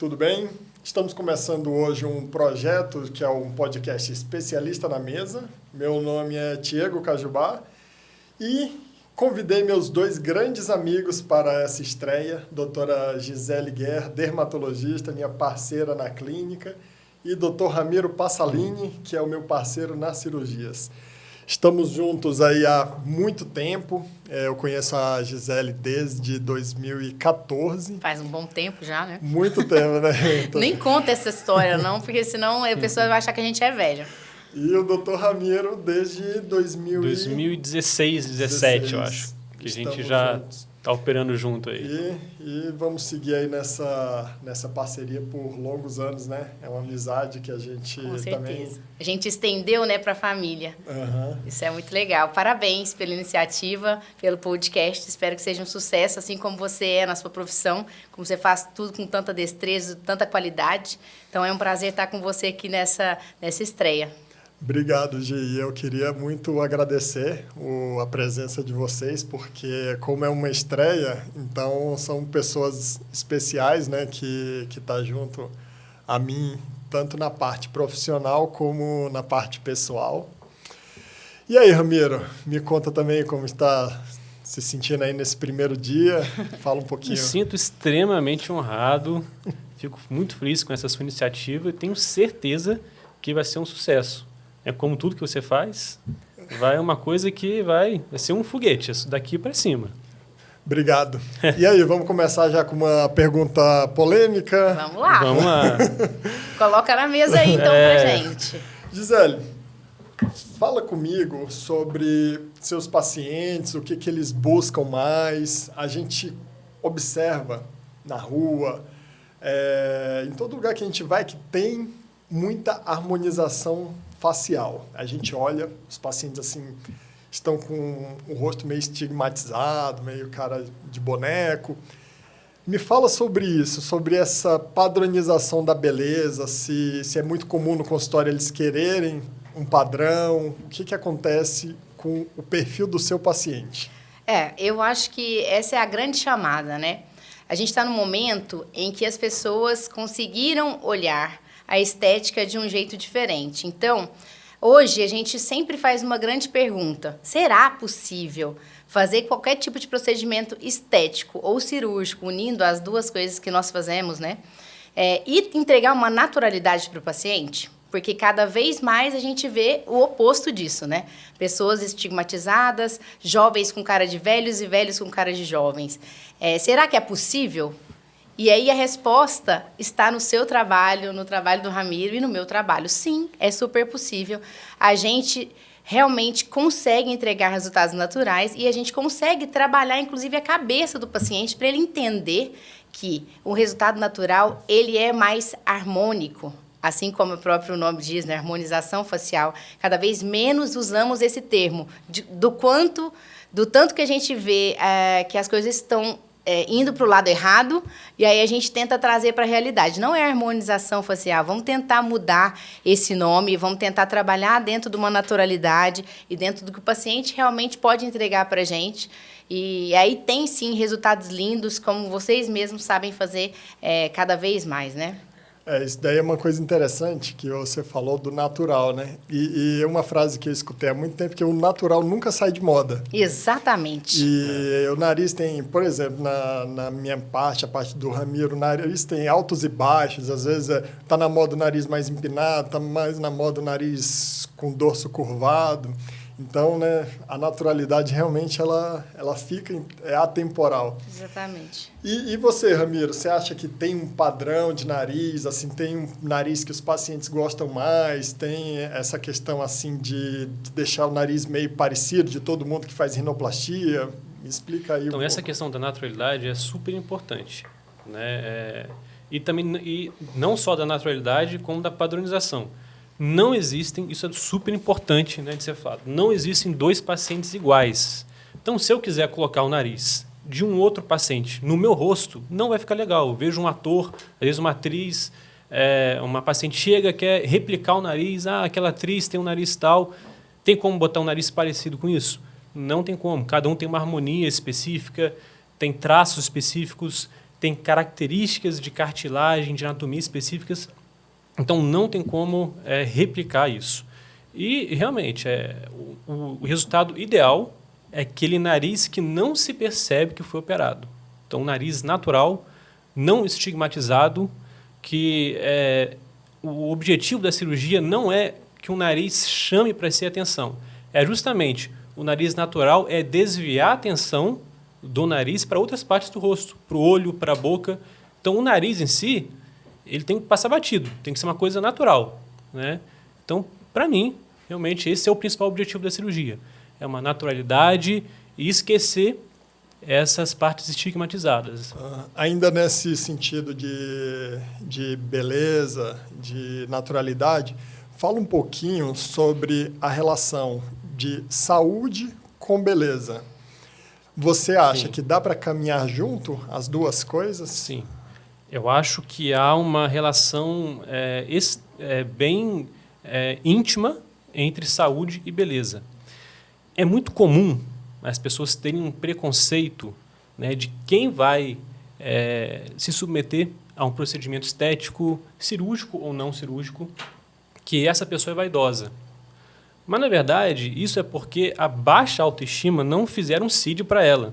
tudo bem? Estamos começando hoje um projeto que é um podcast Especialista na Mesa. Meu nome é Tiago Cajubá e convidei meus dois grandes amigos para essa estreia, doutora Gisele Guerra, dermatologista, minha parceira na clínica, e doutor Ramiro Passalini, que é o meu parceiro nas cirurgias. Estamos juntos aí há muito tempo. Eu conheço a Gisele desde 2014. Faz um bom tempo já, né? Muito tempo, né? Nem conta essa história, não, porque senão a pessoa vai achar que a gente é velho. E o doutor Ramiro desde 2016, 2017, eu acho. Que a gente já está operando junto aí. E vamos seguir aí nessa parceria por longos anos, né? É uma amizade que a gente Com certeza. também... A gente estendeu, né, para a família. Uhum. Isso é muito legal. Parabéns pela iniciativa, pelo podcast. Espero que seja um sucesso, assim como você é na sua profissão, como você faz tudo com tanta destreza, tanta qualidade. Então, é um prazer estar com você aqui nessa estreia. Obrigado, Gi. Eu queria muito agradecer a presença de vocês, porque como é uma estreia, então são pessoas especiais, né, que tá junto a mim, tanto na parte profissional como na parte pessoal. E aí, Ramiro, me conta também como está se sentindo aí nesse primeiro dia. Fala um pouquinho. Me sinto extremamente honrado, fico muito feliz com essa sua iniciativa e tenho certeza que vai ser um sucesso. É como tudo que você faz, vai uma coisa que vai ser um foguete, isso daqui para cima. Obrigado. E aí, vamos começar já com uma pergunta polêmica? Vamos lá. Vamos lá. Coloca na mesa aí, então, pra gente. Gisele, fala comigo sobre seus pacientes, o que eles buscam mais. A gente observa na rua, em todo lugar que a gente vai, que tem muita harmonização facial. A gente olha, os pacientes assim estão com o rosto meio estigmatizado, meio cara de boneco. Me fala sobre isso, sobre essa padronização da beleza, se é muito comum no consultório eles quererem um padrão, o que acontece com o perfil do seu paciente? Eu acho que essa é a grande chamada, né? A gente está num momento em que as pessoas conseguiram olhar a estética de um jeito diferente. Então, hoje a gente sempre faz uma grande pergunta: será possível fazer qualquer tipo de procedimento estético ou cirúrgico, unindo as duas coisas que nós fazemos, né? E entregar uma naturalidade para o paciente? Porque cada vez mais a gente vê o oposto disso, né? Pessoas estigmatizadas, jovens com cara de velhos e velhos com cara de jovens. Será que é possível? E aí a resposta está no seu trabalho, no trabalho do Ramiro e no meu trabalho. Sim, é super possível. A gente realmente consegue entregar resultados naturais e a gente consegue trabalhar, inclusive, a cabeça do paciente para ele entender que o resultado natural ele é mais harmônico. Assim como o próprio nome diz, né? Harmonização facial. Cada vez menos usamos esse termo, do tanto que a gente vê que as coisas estão indo para o lado errado, e aí a gente tenta trazer para a realidade. Não é harmonização facial, vamos tentar mudar esse nome, vamos tentar trabalhar dentro de uma naturalidade e dentro do que o paciente realmente pode entregar para a gente. E aí tem, sim, resultados lindos, como vocês mesmos sabem fazer cada vez mais, né? Isso daí é uma coisa interessante que você falou do natural, né? E é uma frase que eu escutei há muito tempo, que o natural nunca sai de moda. Exatamente. E o nariz tem, por exemplo, na minha parte, a parte do Ramiro, o nariz tem altos e baixos, às vezes está na moda o nariz mais empinado, está mais na moda o nariz com dorso curvado. Então, né, a naturalidade realmente ela fica, atemporal. Exatamente. E você, Ramiro, você acha que tem um padrão de nariz, assim, tem um nariz que os pacientes gostam mais, tem essa questão assim de deixar o nariz meio parecido de todo mundo que faz rinoplastia? Me explica aí. Então, essa questão da naturalidade é super importante, né? E não só da naturalidade, como da padronização. Não existem, isso é super importante, né, de ser falado, não existem dois pacientes iguais. Então, se eu quiser colocar o nariz de um outro paciente no meu rosto, não vai ficar legal. Eu vejo um ator, às vezes uma atriz, uma paciente chega, quer replicar o nariz, aquela atriz tem um nariz tal, tem como botar um nariz parecido com isso? Não tem como. Cada um tem uma harmonia específica, tem traços específicos, tem características de cartilagem, de anatomia específicas, então não tem como replicar isso. E, realmente, o resultado ideal é aquele nariz que não se percebe que foi operado. Então, um nariz natural, não estigmatizado, que o objetivo da cirurgia não é que o nariz chame para si a atenção. É justamente o nariz natural desviar a atenção do nariz para outras partes do rosto, para o olho, para a boca. Então, o nariz em si, ele tem que passar batido, tem que ser uma coisa natural, né? Então, para mim, realmente, esse é o principal objetivo da cirurgia. É uma naturalidade e esquecer essas partes estigmatizadas. Ainda nesse sentido de beleza, de naturalidade, fala um pouquinho sobre a relação de saúde com beleza. Você acha que dá para caminhar junto as duas coisas? Sim. Eu acho que há uma relação bem íntima entre saúde e beleza. É muito comum as pessoas terem um preconceito, né, de quem vai se submeter a um procedimento estético, cirúrgico ou não cirúrgico, que essa pessoa é vaidosa. Mas, na verdade, isso é porque a baixa autoestima não fizeram CID para ela,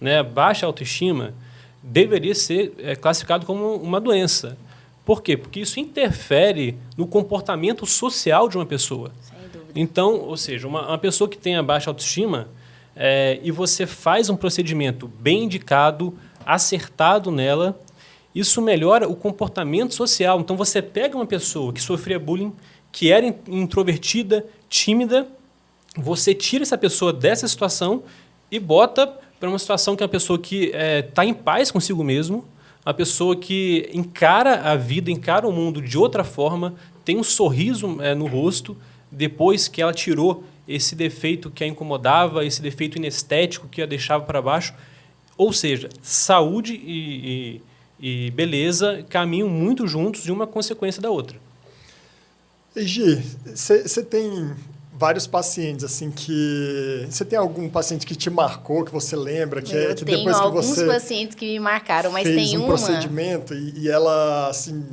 né? A baixa autoestima deveria ser classificado como uma doença. Por quê? Porque isso interfere no comportamento social de uma pessoa. Sem dúvida. Então, ou seja, uma pessoa que tem a baixa autoestima e você faz um procedimento bem indicado, acertado nela, isso melhora o comportamento social. Então, você pega uma pessoa que sofria bullying, que era introvertida, tímida, você tira essa pessoa dessa situação e bota para uma situação que é uma pessoa que está em paz consigo mesmo, uma pessoa que encara a vida, encara o mundo de outra forma, tem um sorriso no rosto, depois que ela tirou esse defeito que a incomodava, esse defeito inestético que a deixava para baixo. Ou seja, saúde e beleza caminham muito juntos de uma consequência da outra. E Gi, você tem vários pacientes assim que... Você tem algum paciente que te marcou, que você lembra? Que Eu que tenho depois que alguns você pacientes que me marcaram, mas fez tem um uma... procedimento e ela assim,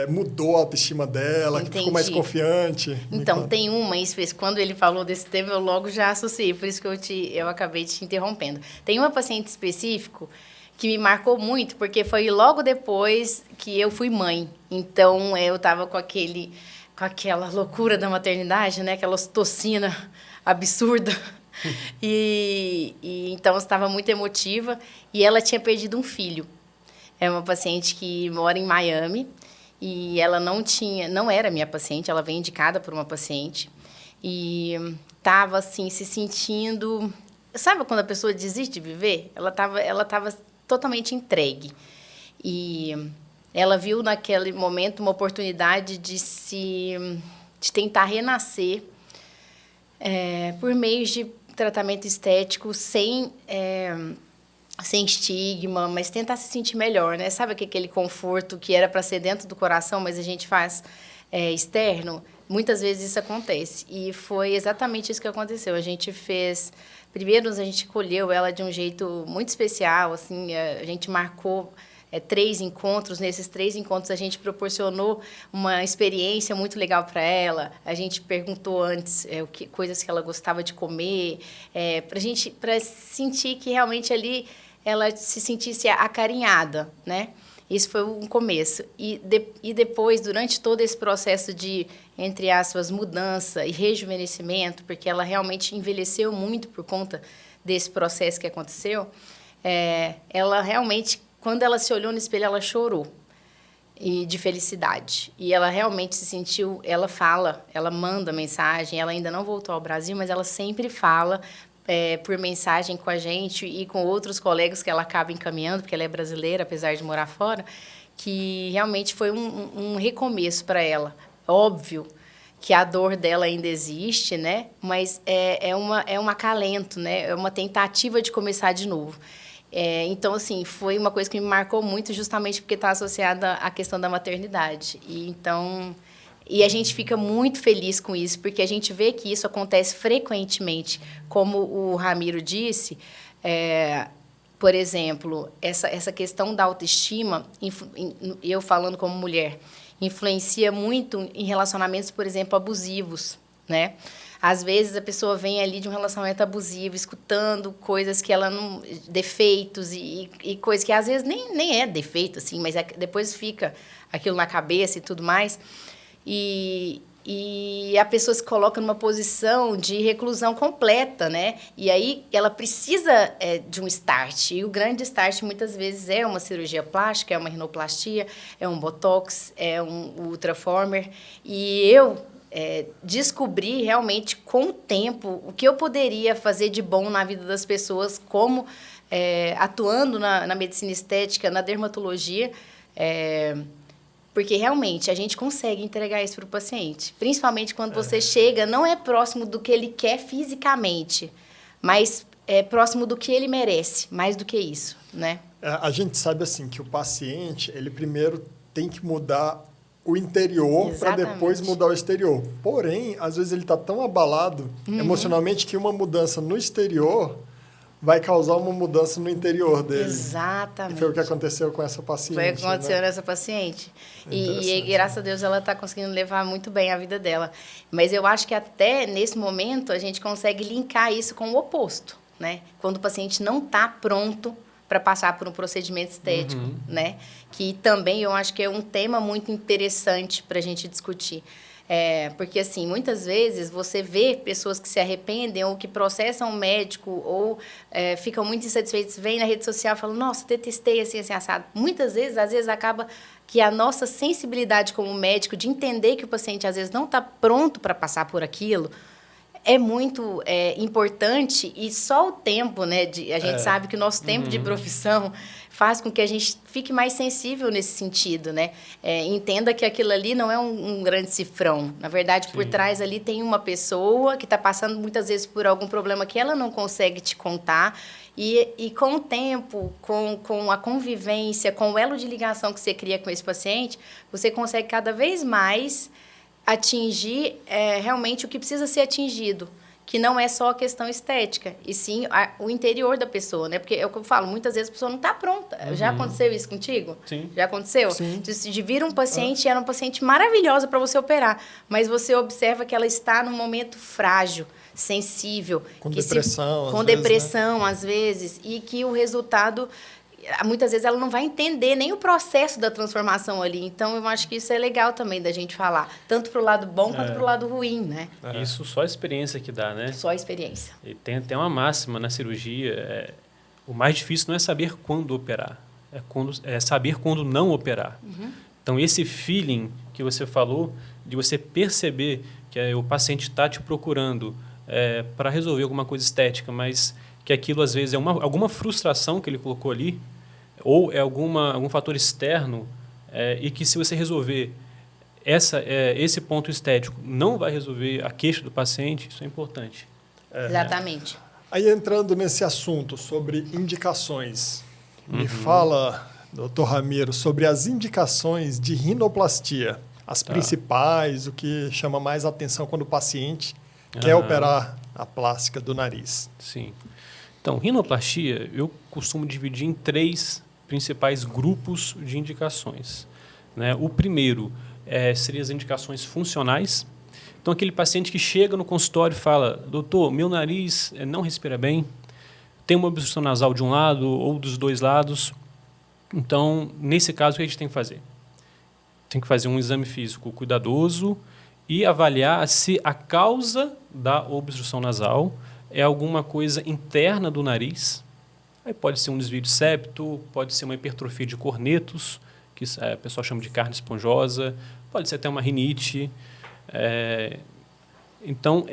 mudou a autoestima dela, que ficou mais Entendi. confiante? Então, tem uma, quando ele falou desse tema, eu logo já associei, por isso que eu acabei te interrompendo. Tem uma paciente específico que me marcou muito, porque foi logo depois que eu fui mãe. Então, eu estava com aquela loucura da maternidade, né? Aquela ocitocina absurda. Então, eu estava muito emotiva e ela tinha perdido um filho. É uma paciente que mora em Miami e ela não era minha paciente, ela veio indicada por uma paciente e estava assim se sentindo, sabe quando a pessoa desiste de viver? Ela estava totalmente entregue e ela viu naquele momento uma oportunidade de tentar renascer por meio de tratamento estético sem estigma, mas tentar se sentir melhor, né? Sabe aquele conforto que era para ser dentro do coração, mas a gente faz externo? Muitas vezes isso acontece. E foi exatamente isso que aconteceu. A gente fez... Primeiro, a gente colheu ela de um jeito muito especial, assim, a gente marcou 3 encontros. Nesses 3 encontros, a gente proporcionou uma experiência muito legal para ela. A gente perguntou antes coisas que ela gostava de comer, para sentir que realmente ali ela se sentisse acarinhada, né? Isso foi um começo. E depois, durante todo esse processo de, entre aspas, mudança e rejuvenescimento, porque ela realmente envelheceu muito por conta desse processo que aconteceu, ela realmente, quando ela se olhou no espelho, ela chorou de felicidade. E ela realmente se sentiu... Ela manda mensagem, ela ainda não voltou ao Brasil, mas ela sempre fala... por mensagem com a gente e com outros colegas que ela acaba encaminhando, porque ela é brasileira, apesar de morar fora, que realmente foi um recomeço para ela. Óbvio que a dor dela ainda existe, né? Mas é um acalento, né? É uma tentativa de começar de novo. Então, assim, foi uma coisa que me marcou muito justamente porque está associada à questão da maternidade. E a gente fica muito feliz com isso, porque a gente vê que isso acontece frequentemente. Como o Ramiro disse, por exemplo, essa questão da autoestima, eu falando como mulher, influencia muito em relacionamentos, por exemplo, abusivos, né? Às vezes a pessoa vem ali de um relacionamento abusivo, escutando coisas que ela não... defeitos e coisas que às vezes nem é defeito, assim, mas depois fica aquilo na cabeça e tudo mais. E a pessoa se coloca numa posição de reclusão completa, né? E aí ela precisa de um start. E o grande start, muitas vezes, é uma cirurgia plástica, é uma rinoplastia, é um botox, é um ultraformer. E eu descobri realmente, com o tempo, o que eu poderia fazer de bom na vida das pessoas, como atuando na medicina estética, na dermatologia, porque realmente a gente consegue entregar isso para o paciente. Principalmente quando você chega, não é próximo do que ele quer fisicamente, mas é próximo do que ele merece, mais do que isso, né? A gente sabe assim que o paciente, ele primeiro tem que mudar o interior para depois mudar o exterior. Porém, às vezes ele está tão abalado emocionalmente que uma mudança no exterior vai causar uma mudança no interior dele. Exatamente. E foi o que aconteceu com essa paciente. Foi o que aconteceu nessa paciente. E graças a Deus ela está conseguindo levar muito bem a vida dela. Mas eu acho que até nesse momento a gente consegue linkar isso com o oposto, né? Quando o paciente não está pronto para passar por um procedimento estético, né? Que também eu acho que é um tema muito interessante para a gente discutir. Porque, assim, muitas vezes você vê pessoas que se arrependem ou que processam o médico ou ficam muito insatisfeitos, vêm na rede social e falam, nossa, detestei assim, assim, assado. Muitas vezes, às vezes, acaba que a nossa sensibilidade como médico de entender que o paciente, às vezes, não está pronto para passar por aquilo, é muito importante e só o tempo, né? A gente sabe que o nosso tempo de profissão faz com que a gente fique mais sensível nesse sentido, né? Entenda que aquilo ali não é um grande cifrão. Na verdade, por trás ali tem uma pessoa que está passando muitas vezes por algum problema que ela não consegue te contar. E com o tempo, com a convivência, com o elo de ligação que você cria com esse paciente, você consegue cada vez mais atingir realmente o que precisa ser atingido, que não é só a questão estética, e sim o interior da pessoa, né? Porque é o que eu falo, muitas vezes a pessoa não está pronta. Já aconteceu isso contigo? Sim. Já aconteceu? Sim. De vir um paciente e era um paciente maravilhosa para você operar, mas você observa que ela está num momento frágil, sensível. Com depressão, com depressão, às vezes, e que o resultado... Muitas vezes ela não vai entender nem o processo da transformação ali. Então, eu acho que isso é legal também da gente falar. Tanto para o lado bom quanto para o lado ruim, né? Isso só a experiência que dá, né? Só a experiência. E tem até uma máxima na cirurgia. O mais difícil não é saber quando operar. É saber quando não operar. Então, esse feeling que você falou, de você perceber que o paciente está te procurando para resolver alguma coisa estética, mas que aquilo, às vezes, é alguma frustração que ele colocou ali, ou é algum fator externo, e que se você resolver esse ponto estético, não vai resolver a queixa do paciente, isso é importante. Exatamente. Aí, entrando nesse assunto sobre indicações, me fala, doutor Ramiro, sobre as indicações de rinoplastia, as principais, o que chama mais atenção quando o paciente quer operar a plástica do nariz. Sim. Então, rinoplastia, eu costumo dividir em 3 principais grupos de indicações, né? O primeiro seriam as indicações funcionais. Então, aquele paciente que chega no consultório e fala, doutor, meu nariz não respira bem, tem uma obstrução nasal de um lado ou dos 2 lados. Então, nesse caso, o que a gente tem que fazer? Tem que fazer um exame físico cuidadoso e avaliar se a causa da obstrução nasal é alguma coisa interna do nariz. Aí pode ser um desvio de septo, pode ser uma hipertrofia de cornetos, que o pessoal chama de carne esponjosa, pode ser até uma rinite. Então,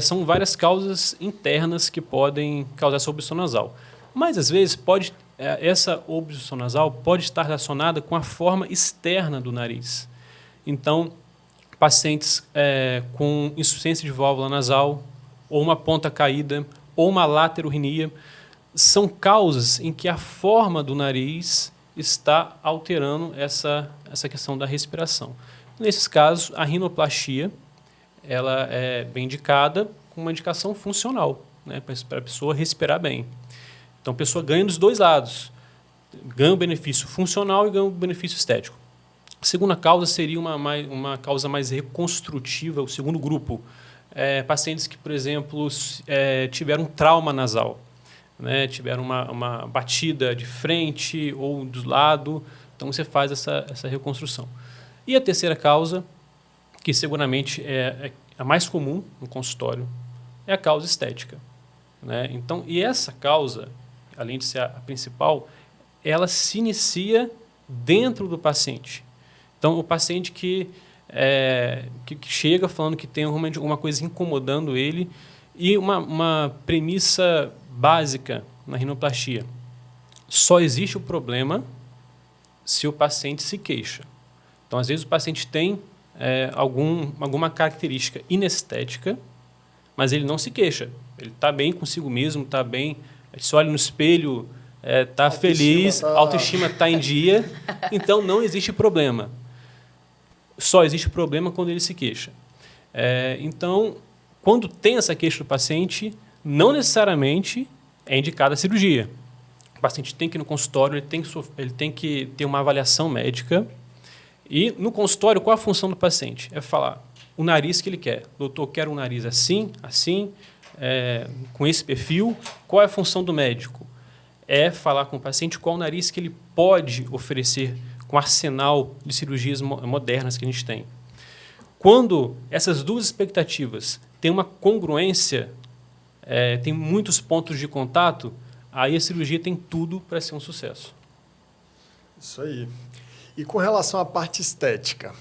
são várias causas internas que podem causar essa obstrução nasal. Mas, às vezes, essa obstrução nasal pode estar relacionada com a forma externa do nariz. Então, pacientes com insuficiência de válvula nasal, ou uma ponta caída, ou uma laterorrenia, são causas em que a forma do nariz está alterando essa questão da respiração. Nesses casos, a rinoplastia ela é bem indicada com uma indicação funcional, né, para a pessoa respirar bem. Então, a pessoa ganha dos dois lados. Ganha o benefício funcional e ganha o benefício estético. A segunda causa seria uma causa mais reconstrutiva, o segundo grupo. Pacientes que, por exemplo, tiveram um trauma nasal, né? Tiveram uma batida de frente ou do lado, então você faz essa reconstrução. E a terceira causa, que seguramente é a mais comum no consultório, é a causa estética, né? Então, e essa causa, além de ser a principal, ela se inicia dentro do paciente. Então, o paciente que chega falando que tem realmente alguma coisa incomodando ele, e uma premissa básica na rinoplastia: só existe o problema se o paciente se queixa. Então, às vezes, o paciente tem alguma característica inestética, mas ele não se queixa. Ele está bem consigo mesmo, está bem, se olha no espelho, está feliz, a autoestima está em dia, então não existe problema. Só existe problema quando ele se queixa. Então, quando tem essa queixa do paciente, não necessariamente é indicada a cirurgia. O paciente tem que ir no consultório, ele tem que ter uma avaliação médica. E no consultório, qual a função do paciente? É falar o nariz que ele quer. Doutor, eu quero um nariz assim, assim, com esse perfil. Qual é a função do médico? É falar com o paciente qual o nariz que ele pode oferecer com o arsenal de cirurgias modernas que a gente tem. Quando essas duas expectativas têm uma congruência, tem muitos pontos de contato, aí a cirurgia tem tudo para ser um sucesso. Isso aí. E com relação à parte estética,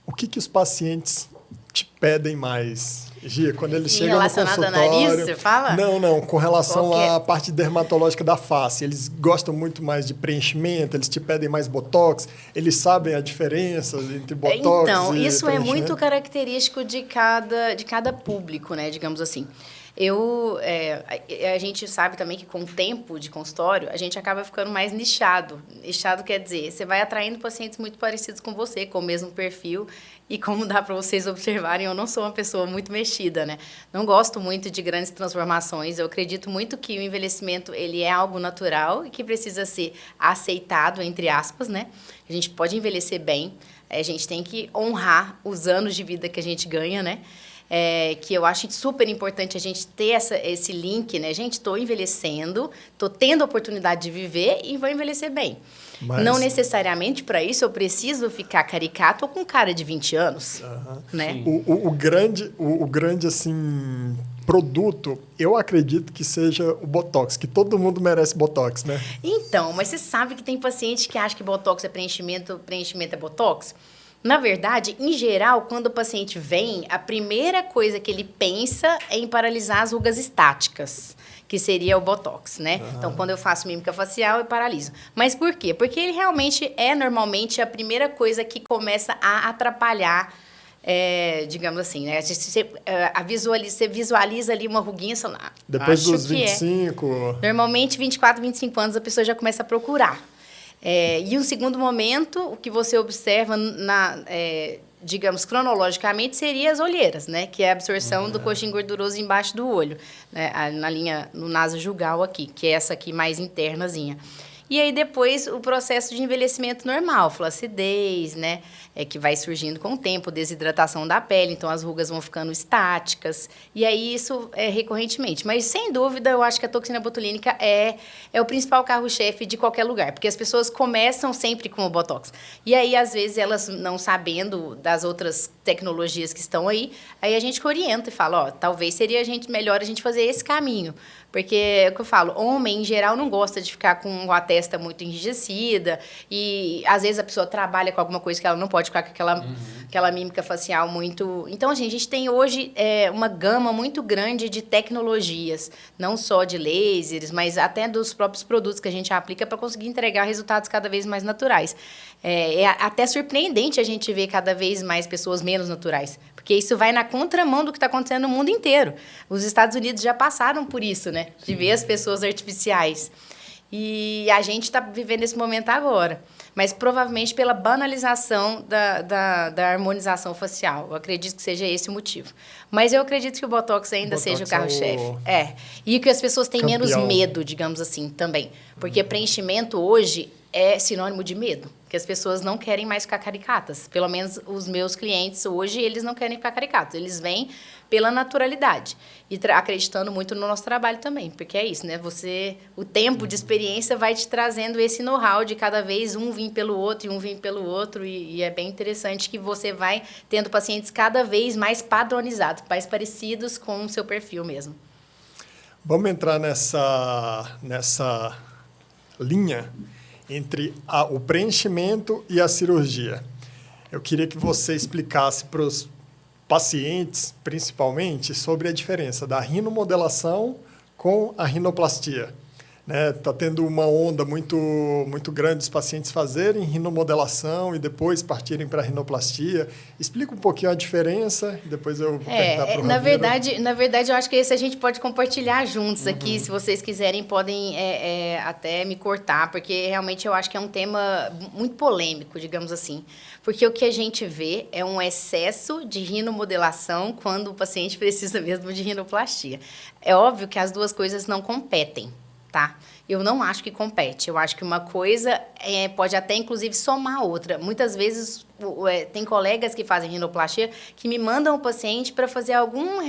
o que os pacientes te pedem mais? Gia, quando eles chegam no consultório... Relacionado ao nariz, você fala? Não. Com relação à parte dermatológica da face. Eles gostam muito mais de preenchimento, eles te pedem mais botox, eles sabem a diferença entre botox então, e isso é muito característico de cada público, né, digamos assim. A gente sabe também que com o tempo de consultório, a gente acaba ficando mais nichado. Nichado quer dizer, você vai atraindo pacientes muito parecidos com você, com o mesmo perfil. E como dá para vocês observarem, eu não sou uma pessoa muito mexida, né? Não gosto muito de grandes transformações. Eu acredito muito que o envelhecimento ele é algo natural e que precisa ser aceitado, entre aspas, né? A gente pode envelhecer bem, a gente tem que honrar os anos de vida que a gente ganha, né? Que eu acho super importante a gente ter esse link, né? Gente, estou envelhecendo, estou tendo a oportunidade de viver e vou envelhecer bem. Mas... não necessariamente para isso eu preciso ficar caricato ou com cara de 20 anos, né? O grande assim, produto, eu acredito que seja o Botox, que todo mundo merece Botox, né? Então, mas você sabe que tem paciente que acha que Botox é preenchimento é Botox? Na verdade, em geral, quando o paciente vem, a primeira coisa que ele pensa é em paralisar as rugas estáticas, que seria o Botox, né? Então, quando eu faço mímica facial, eu paraliso. Mas por quê? Porque ele realmente normalmente, a primeira coisa que começa a atrapalhar, digamos assim, né? Você visualiza ali uma ruguinha, você fala, depois dos 25... Normalmente, 24, 25 anos, a pessoa já começa a procurar. E um segundo momento, o que você observa, digamos, cronologicamente, seria as olheiras, né? Que é a absorção do coxim gorduroso embaixo do olho, né? Na linha, no naso jugal aqui, que é essa aqui mais internazinha. E aí, depois, o processo de envelhecimento normal, flacidez, né? Que vai surgindo com o tempo, desidratação da pele, então as rugas vão ficando estáticas. E aí, isso é recorrentemente. Mas, sem dúvida, eu acho que a toxina botulínica é o principal carro-chefe de qualquer lugar, porque as pessoas começam sempre com o Botox. E aí, às vezes, elas não sabendo das outras tecnologias que estão aí a gente orienta e fala, talvez seria melhor a gente fazer esse caminho. Porque, é o que eu falo, homem, em geral, não gosta de ficar com a testa muito enrijecida e, às vezes, a pessoa trabalha com alguma coisa que ela não pode ficar com aquela mímica facial muito... Então, assim, a gente tem hoje uma gama muito grande de tecnologias, não só de lasers, mas até dos próprios produtos que a gente aplica para conseguir entregar resultados cada vez mais naturais. É até surpreendente a gente ver cada vez mais pessoas menos naturais, porque isso vai na contramão do que está acontecendo no mundo inteiro. Os Estados Unidos já passaram por isso, né? De ver as pessoas artificiais. E a gente está vivendo esse momento agora. Mas provavelmente pela banalização da harmonização facial. Eu acredito que seja esse o motivo. Mas eu acredito que o Botox ainda seja o carro-chefe. E que as pessoas têm menos medo, digamos assim, também. Porque preenchimento hoje é sinônimo de medo. Porque as pessoas não querem mais ficar caricatas. Pelo menos os meus clientes hoje, eles não querem ficar caricatos. Eles vêm pela naturalidade. E acreditando muito no nosso trabalho também. Porque é isso, né? O tempo de experiência vai te trazendo esse know-how de cada vez um vir pelo outro e um vir pelo outro. E é bem interessante que você vai tendo pacientes cada vez mais padronizados, mais parecidos com o seu perfil mesmo. Vamos entrar nessa linha entre o preenchimento e a cirurgia. Eu queria que você explicasse para os pacientes, principalmente, sobre a diferença da rinomodelação com a rinoplastia. Tá tendo uma onda muito grande dos pacientes fazerem rinomodelação e depois partirem para a rinoplastia. Explica um pouquinho a diferença e depois eu vou perguntar para o Ramiro. Na verdade, eu acho que esse a gente pode compartilhar juntos aqui. Se vocês quiserem, podem até me cortar, porque realmente eu acho que é um tema muito polêmico, digamos assim. Porque o que a gente vê é um excesso de rinomodelação quando o paciente precisa mesmo de rinoplastia. É óbvio que as duas coisas não competem. Tá? Eu não acho que compete. Eu acho que uma coisa pode até, inclusive, somar a outra. Muitas vezes, tem colegas que fazem rinoplastia que me mandam o paciente para fazer algum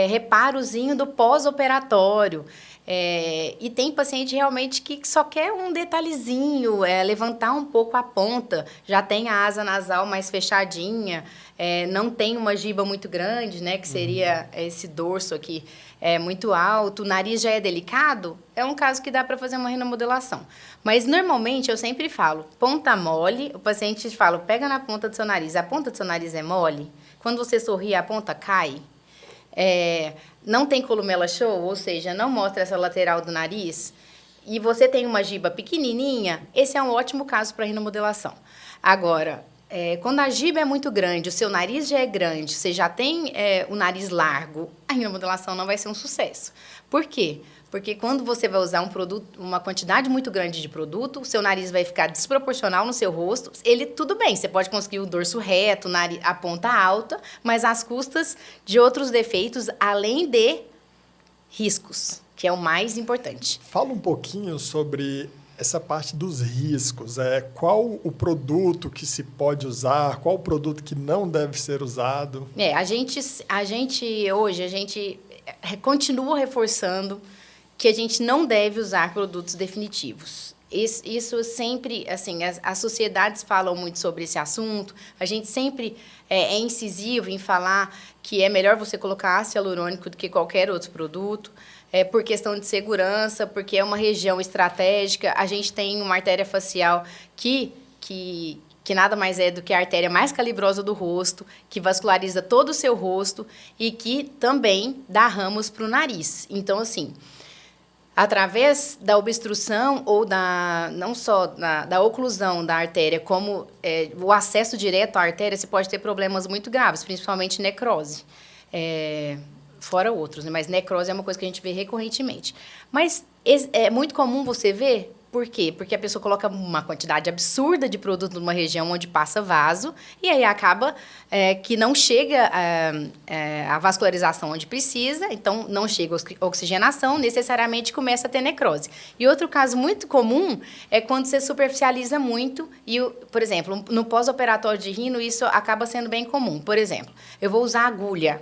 reparozinho do pós-operatório. E tem paciente realmente que só quer um detalhezinho, levantar um pouco a ponta, já tem a asa nasal mais fechadinha, não tem uma giba muito grande, né, que seria esse dorso aqui muito alto, o nariz já é delicado, é um caso que dá para fazer uma rinomodelação. Mas, normalmente, eu sempre falo, ponta mole, o paciente fala, pega na ponta do seu nariz, a ponta do seu nariz é mole, quando você sorri, a ponta cai, não tem columela show, ou seja, não mostra essa lateral do nariz, e você tem uma giba pequenininha, esse é um ótimo caso para rinomodelação. Agora, quando a giba é muito grande, o seu nariz já é grande, você já tem o nariz largo, a rinomodelação não vai ser um sucesso. Por quê? Porque quando você vai usar um produto, uma quantidade muito grande de produto, o seu nariz vai ficar desproporcional no seu rosto. Tudo bem, você pode conseguir o dorso reto, a ponta alta, mas às custas de outros defeitos, além de riscos, que é o mais importante. Fala um pouquinho sobre essa parte dos riscos. Qual o produto que se pode usar, qual o produto que não deve ser usado? A gente hoje continua reforçando que a gente não deve usar produtos definitivos. Isso sempre, assim, as sociedades falam muito sobre esse assunto, a gente sempre é incisivo em falar que é melhor você colocar ácido hialurônico do que qualquer outro produto, por questão de segurança, porque é uma região estratégica, a gente tem uma artéria facial que nada mais é do que a artéria mais calibrosa do rosto, que vasculariza todo o seu rosto e que também dá ramos para o nariz. Então, assim, através da obstrução ou não só da oclusão da artéria, como o acesso direto à artéria, você pode ter problemas muito graves, principalmente necrose. Fora outros, né? Mas necrose é uma coisa que a gente vê recorrentemente. Mas é muito comum você ver. Por quê? Porque a pessoa coloca uma quantidade absurda de produto numa região onde passa vaso e aí acaba que não chega a vascularização onde precisa, então não chega a oxigenação, necessariamente começa a ter necrose. E outro caso muito comum é quando você superficializa muito e, por exemplo, no pós-operatório de rino, isso acaba sendo bem comum. Por exemplo, eu vou usar agulha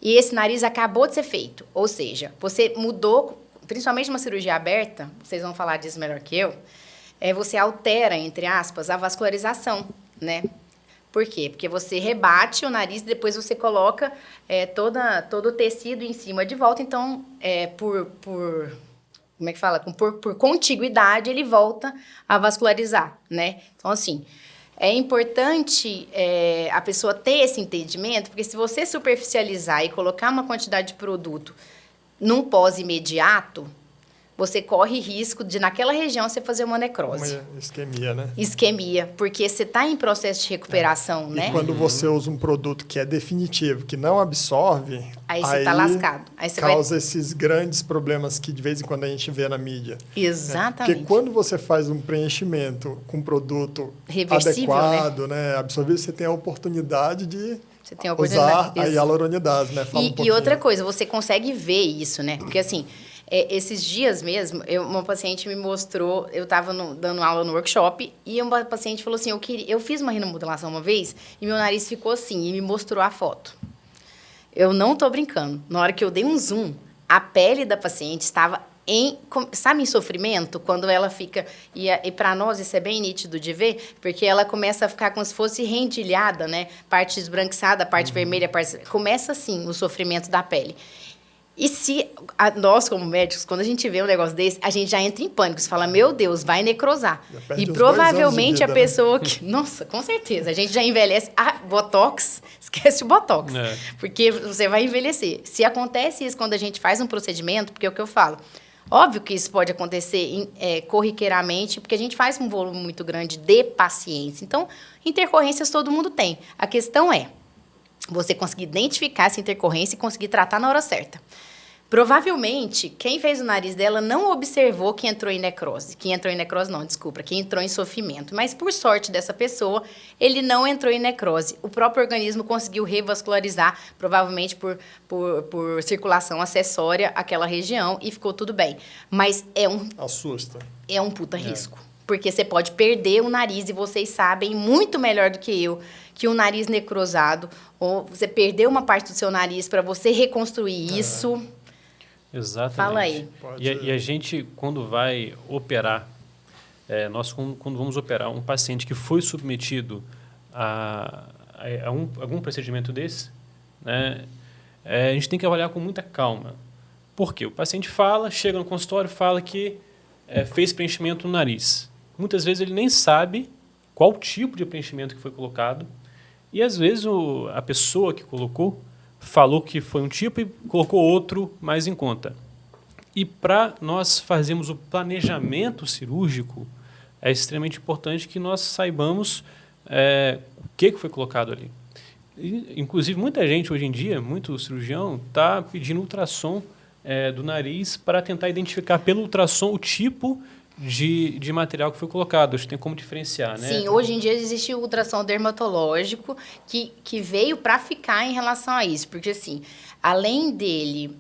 e esse nariz acabou de ser feito, ou seja, você mudou, principalmente uma cirurgia aberta, vocês vão falar disso melhor que eu, você altera, entre aspas, a vascularização, né? Por quê? Porque você rebate o nariz e depois você coloca todo o tecido em cima de volta, então, como é que fala? Por contiguidade, ele volta a vascularizar, né? Então, assim, é importante a pessoa ter esse entendimento, porque se você superficializar e colocar uma quantidade de produto num pós-imediato, você corre risco de, naquela região, você fazer uma necrose. Uma isquemia, né? Isquemia, porque você está em processo de recuperação, né? E quando você usa um produto que é definitivo, que não absorve, Aí você está lascado. Aí você causa esses grandes problemas que de vez em quando a gente vê na mídia. Exatamente. Porque quando você faz um preenchimento com um produto reversível, adequado, né? Absorvível, você tem a oportunidade de você tem a oportunidade. usar a hialuronidase, né? E outra coisa, você consegue ver isso, né? Porque assim, esses dias mesmo, uma paciente me mostrou, eu estava dando aula no workshop, e uma paciente falou assim, eu fiz uma rinomodulação uma vez, e meu nariz ficou assim, e me mostrou a foto. Eu não estou brincando. Na hora que eu dei um zoom, a pele da paciente estava sabe, em sofrimento, quando ela fica... E para nós isso é bem nítido de ver, porque ela começa a ficar como se fosse rendilhada, né? Parte esbranquiçada, parte vermelha, começa assim o sofrimento da pele. E se nós, como médicos, quando a gente vê um negócio desse, a gente já entra em pânico. Você fala, meu Deus, vai necrosar. E provavelmente vida, a pessoa que... Nossa, com certeza. A gente já envelhece. Botox, esquece o Botox. Porque você vai envelhecer. Se acontece isso quando a gente faz um procedimento, porque é o que eu falo... Óbvio que isso pode acontecer corriqueiramente, porque a gente faz um volume muito grande de pacientes. Então, intercorrências todo mundo tem. A questão é você conseguir identificar essa intercorrência e conseguir tratar na hora certa. Provavelmente, quem fez o nariz dela não observou que entrou em necrose. Que entrou em sofrimento. Mas, por sorte dessa pessoa, ele não entrou em necrose. O próprio organismo conseguiu revascularizar, provavelmente por circulação acessória, aquela região, e ficou tudo bem. Mas assusta. É um puta risco. Porque você pode perder o nariz, e vocês sabem muito melhor do que eu, que o nariz necrosado, ou você perder uma parte do seu nariz para você reconstruir isso... Exatamente. Fala aí. E a gente, quando vai operar, nós quando vamos operar um paciente que foi submetido a algum procedimento desse, né, a gente tem que avaliar com muita calma. Por quê? O paciente chega no consultório, fala que fez preenchimento no nariz. Muitas vezes ele nem sabe qual tipo de preenchimento que foi colocado, e às vezes a pessoa que colocou falou que foi um tipo e colocou outro mais em conta. E para nós fazermos o planejamento cirúrgico, é extremamente importante que nós saibamos o que foi colocado ali. E, inclusive, muita gente hoje em dia, muito cirurgião, está pedindo ultrassom do nariz para tentar identificar pelo ultrassom o tipo de material que foi colocado. Acho que tem como diferenciar, né? Sim, hoje em dia existe o ultrassom dermatológico que veio para ficar em relação a isso. Porque, assim, além dele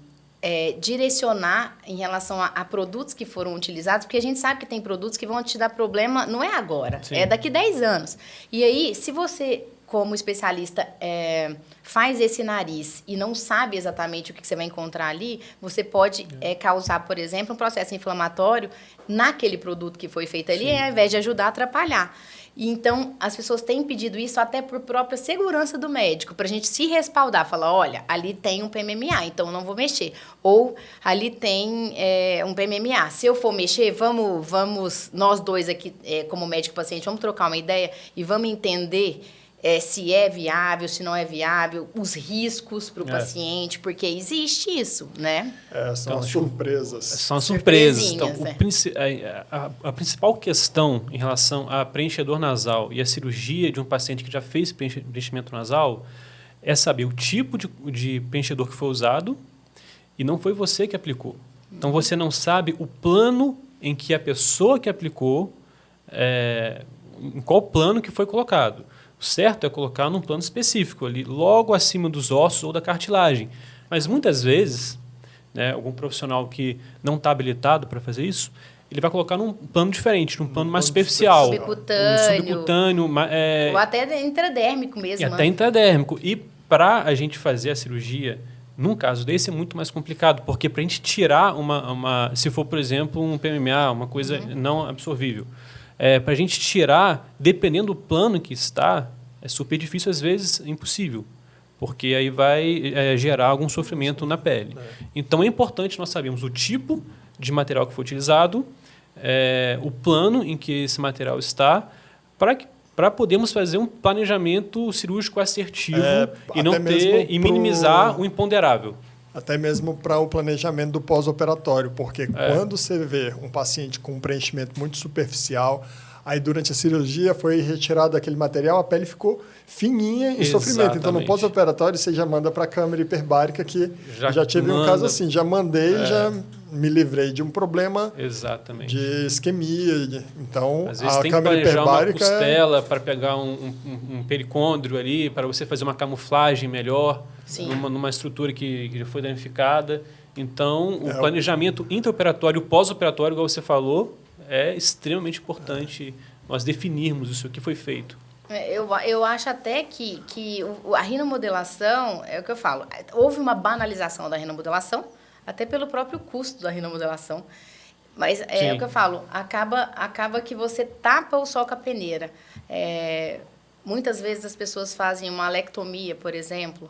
direcionar em relação a produtos que foram utilizados, porque a gente sabe que tem produtos que vão te dar problema, não é agora, é daqui 10 anos. E aí, se você, como especialista, faz esse nariz e não sabe exatamente o que você vai encontrar ali, você pode causar, por exemplo, um processo inflamatório naquele produto que foi feito ali, ao invés de ajudar a atrapalhar. E, então, as pessoas têm pedido isso até por própria segurança do médico, para a gente se respaldar, falar, olha, ali tem um PMMA, então não vou mexer. Ou ali tem um PMMA. Se eu for mexer, vamos nós dois aqui, como médico e paciente, vamos trocar uma ideia e vamos entender se é viável, se não é viável, os riscos para o paciente, porque existe isso, né? São as surpresas. São as surpresas. Então, a principal questão em relação a preenchedor nasal e a cirurgia de um paciente que já fez preenchimento nasal é saber o tipo de preenchedor que foi usado e não foi você que aplicou. Então, você não sabe o plano em que a pessoa que aplicou, em qual plano que foi colocado. O certo é colocar num plano específico, ali, logo acima dos ossos ou da cartilagem. Mas muitas vezes, né, algum profissional que não está habilitado para fazer isso, ele vai colocar num plano diferente, num plano mais superficial. Subcutâneo. Ou até intradérmico mesmo. E até intradérmico. E para a gente fazer a cirurgia, num caso desse, é muito mais complicado, porque para a gente tirar se for, por exemplo, um PMMA, uma coisa não absorvível, para a gente tirar, dependendo do plano que está, é super difícil, às vezes impossível, porque aí vai gerar algum sofrimento na pele. Então, é importante nós sabermos o tipo de material que foi utilizado, o plano em que esse material está, para podermos fazer um planejamento cirúrgico assertivo e minimizar o imponderável. Até mesmo para o planejamento do pós-operatório, porque quando você vê um paciente com um preenchimento muito superficial, aí durante a cirurgia foi retirado aquele material, a pele ficou fininha em sofrimento. Então, no pós-operatório, você já manda para a câmara hiperbárica, que já tive um caso assim, já mandei, já me livrei de um problema de isquemia. Então, às vezes a tem câmara que planejar hiperbárica uma costela para pegar um pericôndrio ali, para você fazer uma camuflagem melhor, numa estrutura que já foi danificada. Então, o planejamento intraoperatório e pós-operatório, igual você falou, é extremamente importante nós definirmos isso que foi feito. Eu acho até que a rinomodelação, é o que eu falo, houve uma banalização da rinomodelação, até pelo próprio custo da rinomodelação. Mas é o que eu falo, acaba que você tapa o sol com a peneira. Muitas vezes as pessoas fazem uma alectomia, por exemplo.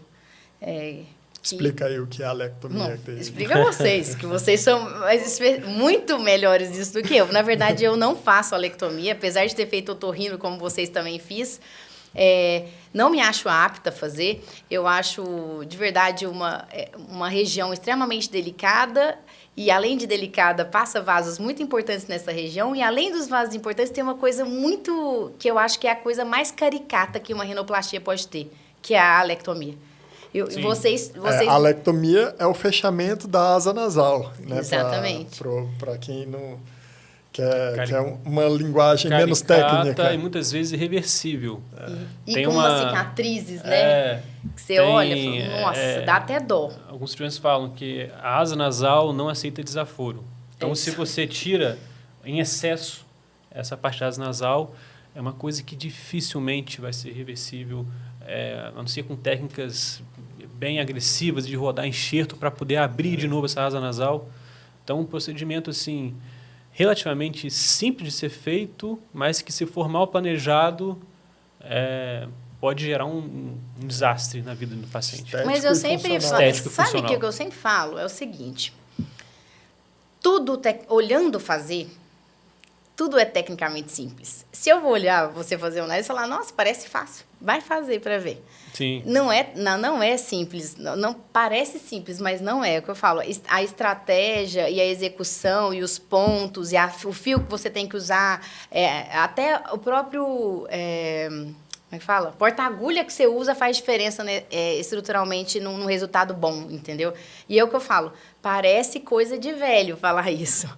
Explica aí o que é a alectomia. Explica a vocês, que vocês são muito melhores disso do que eu. Na verdade, eu não faço alectomia, apesar de ter feito otorrino, como vocês também fiz. Não me acho apta a fazer. Eu acho, de verdade, uma região extremamente delicada. E, além de delicada, passa vasos muito importantes nessa região. E, além dos vasos importantes, tem uma coisa muito... que eu acho que é a coisa mais caricata que uma rinoplastia pode ter, que é a alectomia. A alectomia é o fechamento da asa nasal. Né? Exatamente. Para quem não quer uma linguagem menos técnica. E muitas vezes irreversível. E com umas cicatrizes, né? Que você olha e fala, nossa, dá até dó. Alguns estudantes falam que a asa nasal não aceita desaforo. Então, se você tira em excesso essa parte da asa nasal, é uma coisa que dificilmente vai ser reversível, a não ser com técnicas bem agressivas de rodar enxerto para poder abrir de novo essa asa nasal. Então, um procedimento assim relativamente simples de ser feito, mas que, se for mal planejado, pode gerar um desastre na vida do paciente. Mas eu sempre falo, sabe o que eu sempre falo? É o seguinte, olhando fazer, tudo é tecnicamente simples. Se eu vou olhar você fazer um nariz e falar, nossa, parece fácil, vai fazer para ver. Sim. Não é simples, não parece simples, mas não é o que eu falo. A estratégia e a execução e os pontos e o fio que você tem que usar, até o próprio, como é que fala? Porta-agulha que você usa faz diferença, né, estruturalmente num resultado bom, entendeu? E é o que eu falo, parece coisa de velho falar isso.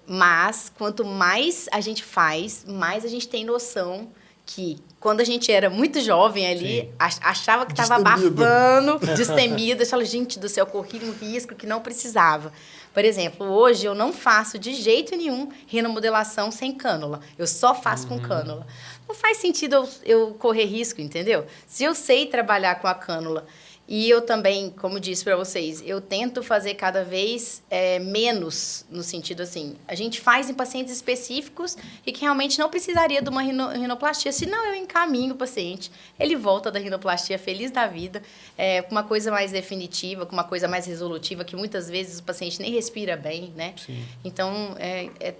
Mas, quanto mais a gente faz, mais a gente tem noção que, quando a gente era muito jovem ali, achava que estava abafando, destemido. Eu falo, gente do céu, corri um risco que não precisava. Por exemplo, hoje eu não faço de jeito nenhum rinomodelação sem cânula. Eu só faço com cânula. Não faz sentido eu correr risco, entendeu? Se eu sei trabalhar com a cânula, e eu também, como disse para vocês, eu tento fazer cada vez menos, no sentido assim, a gente faz em pacientes específicos e que realmente não precisaria de uma rinoplastia, senão eu encaminho o paciente, ele volta da rinoplastia feliz da vida, com uma coisa mais definitiva, com uma coisa mais resolutiva, que muitas vezes o paciente nem respira bem, né? Sim. Então,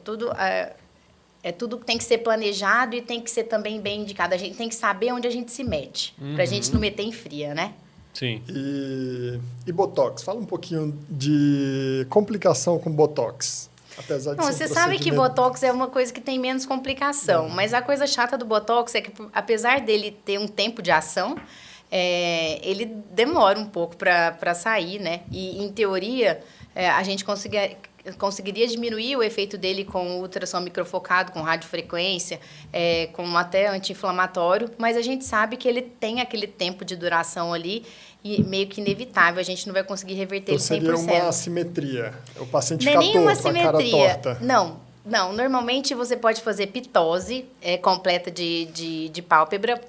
tudo que tem que ser planejado e tem que ser também bem indicado. A gente tem que saber onde a gente se mete, para a gente não meter em fria, né? Sim. E Botox? Fala um pouquinho de complicação com Botox. Apesar de não, você sabe que Botox é uma coisa que tem menos complicação, mas a coisa chata do Botox é que, apesar dele ter um tempo de ação, ele demora um pouco para sair, né? E, em teoria, a gente conseguiria diminuir o efeito dele com ultrassom microfocado, com radiofrequência, com até anti-inflamatório, mas a gente sabe que ele tem aquele tempo de duração ali e meio que inevitável, a gente não vai conseguir reverter ele 100%. Seria uma assimetria, o paciente não fica é nenhuma torto, a cara torta. Não, normalmente você pode fazer pitose completa de pálpebra,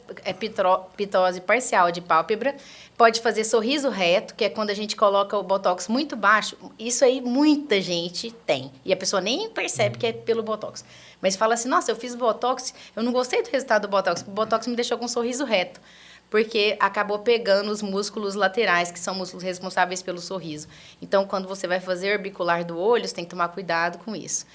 pitose parcial de pálpebra, pode fazer sorriso reto, que é quando a gente coloca o Botox muito baixo, isso aí muita gente tem, e a pessoa nem percebe que é pelo Botox, mas fala assim, nossa, eu fiz Botox, eu não gostei do resultado do Botox me deixou com um sorriso reto. porque acabou pegando os músculos laterais, que são músculos responsáveis pelo sorriso. Então, quando você vai fazer orbicular do olho, você tem que tomar cuidado com isso.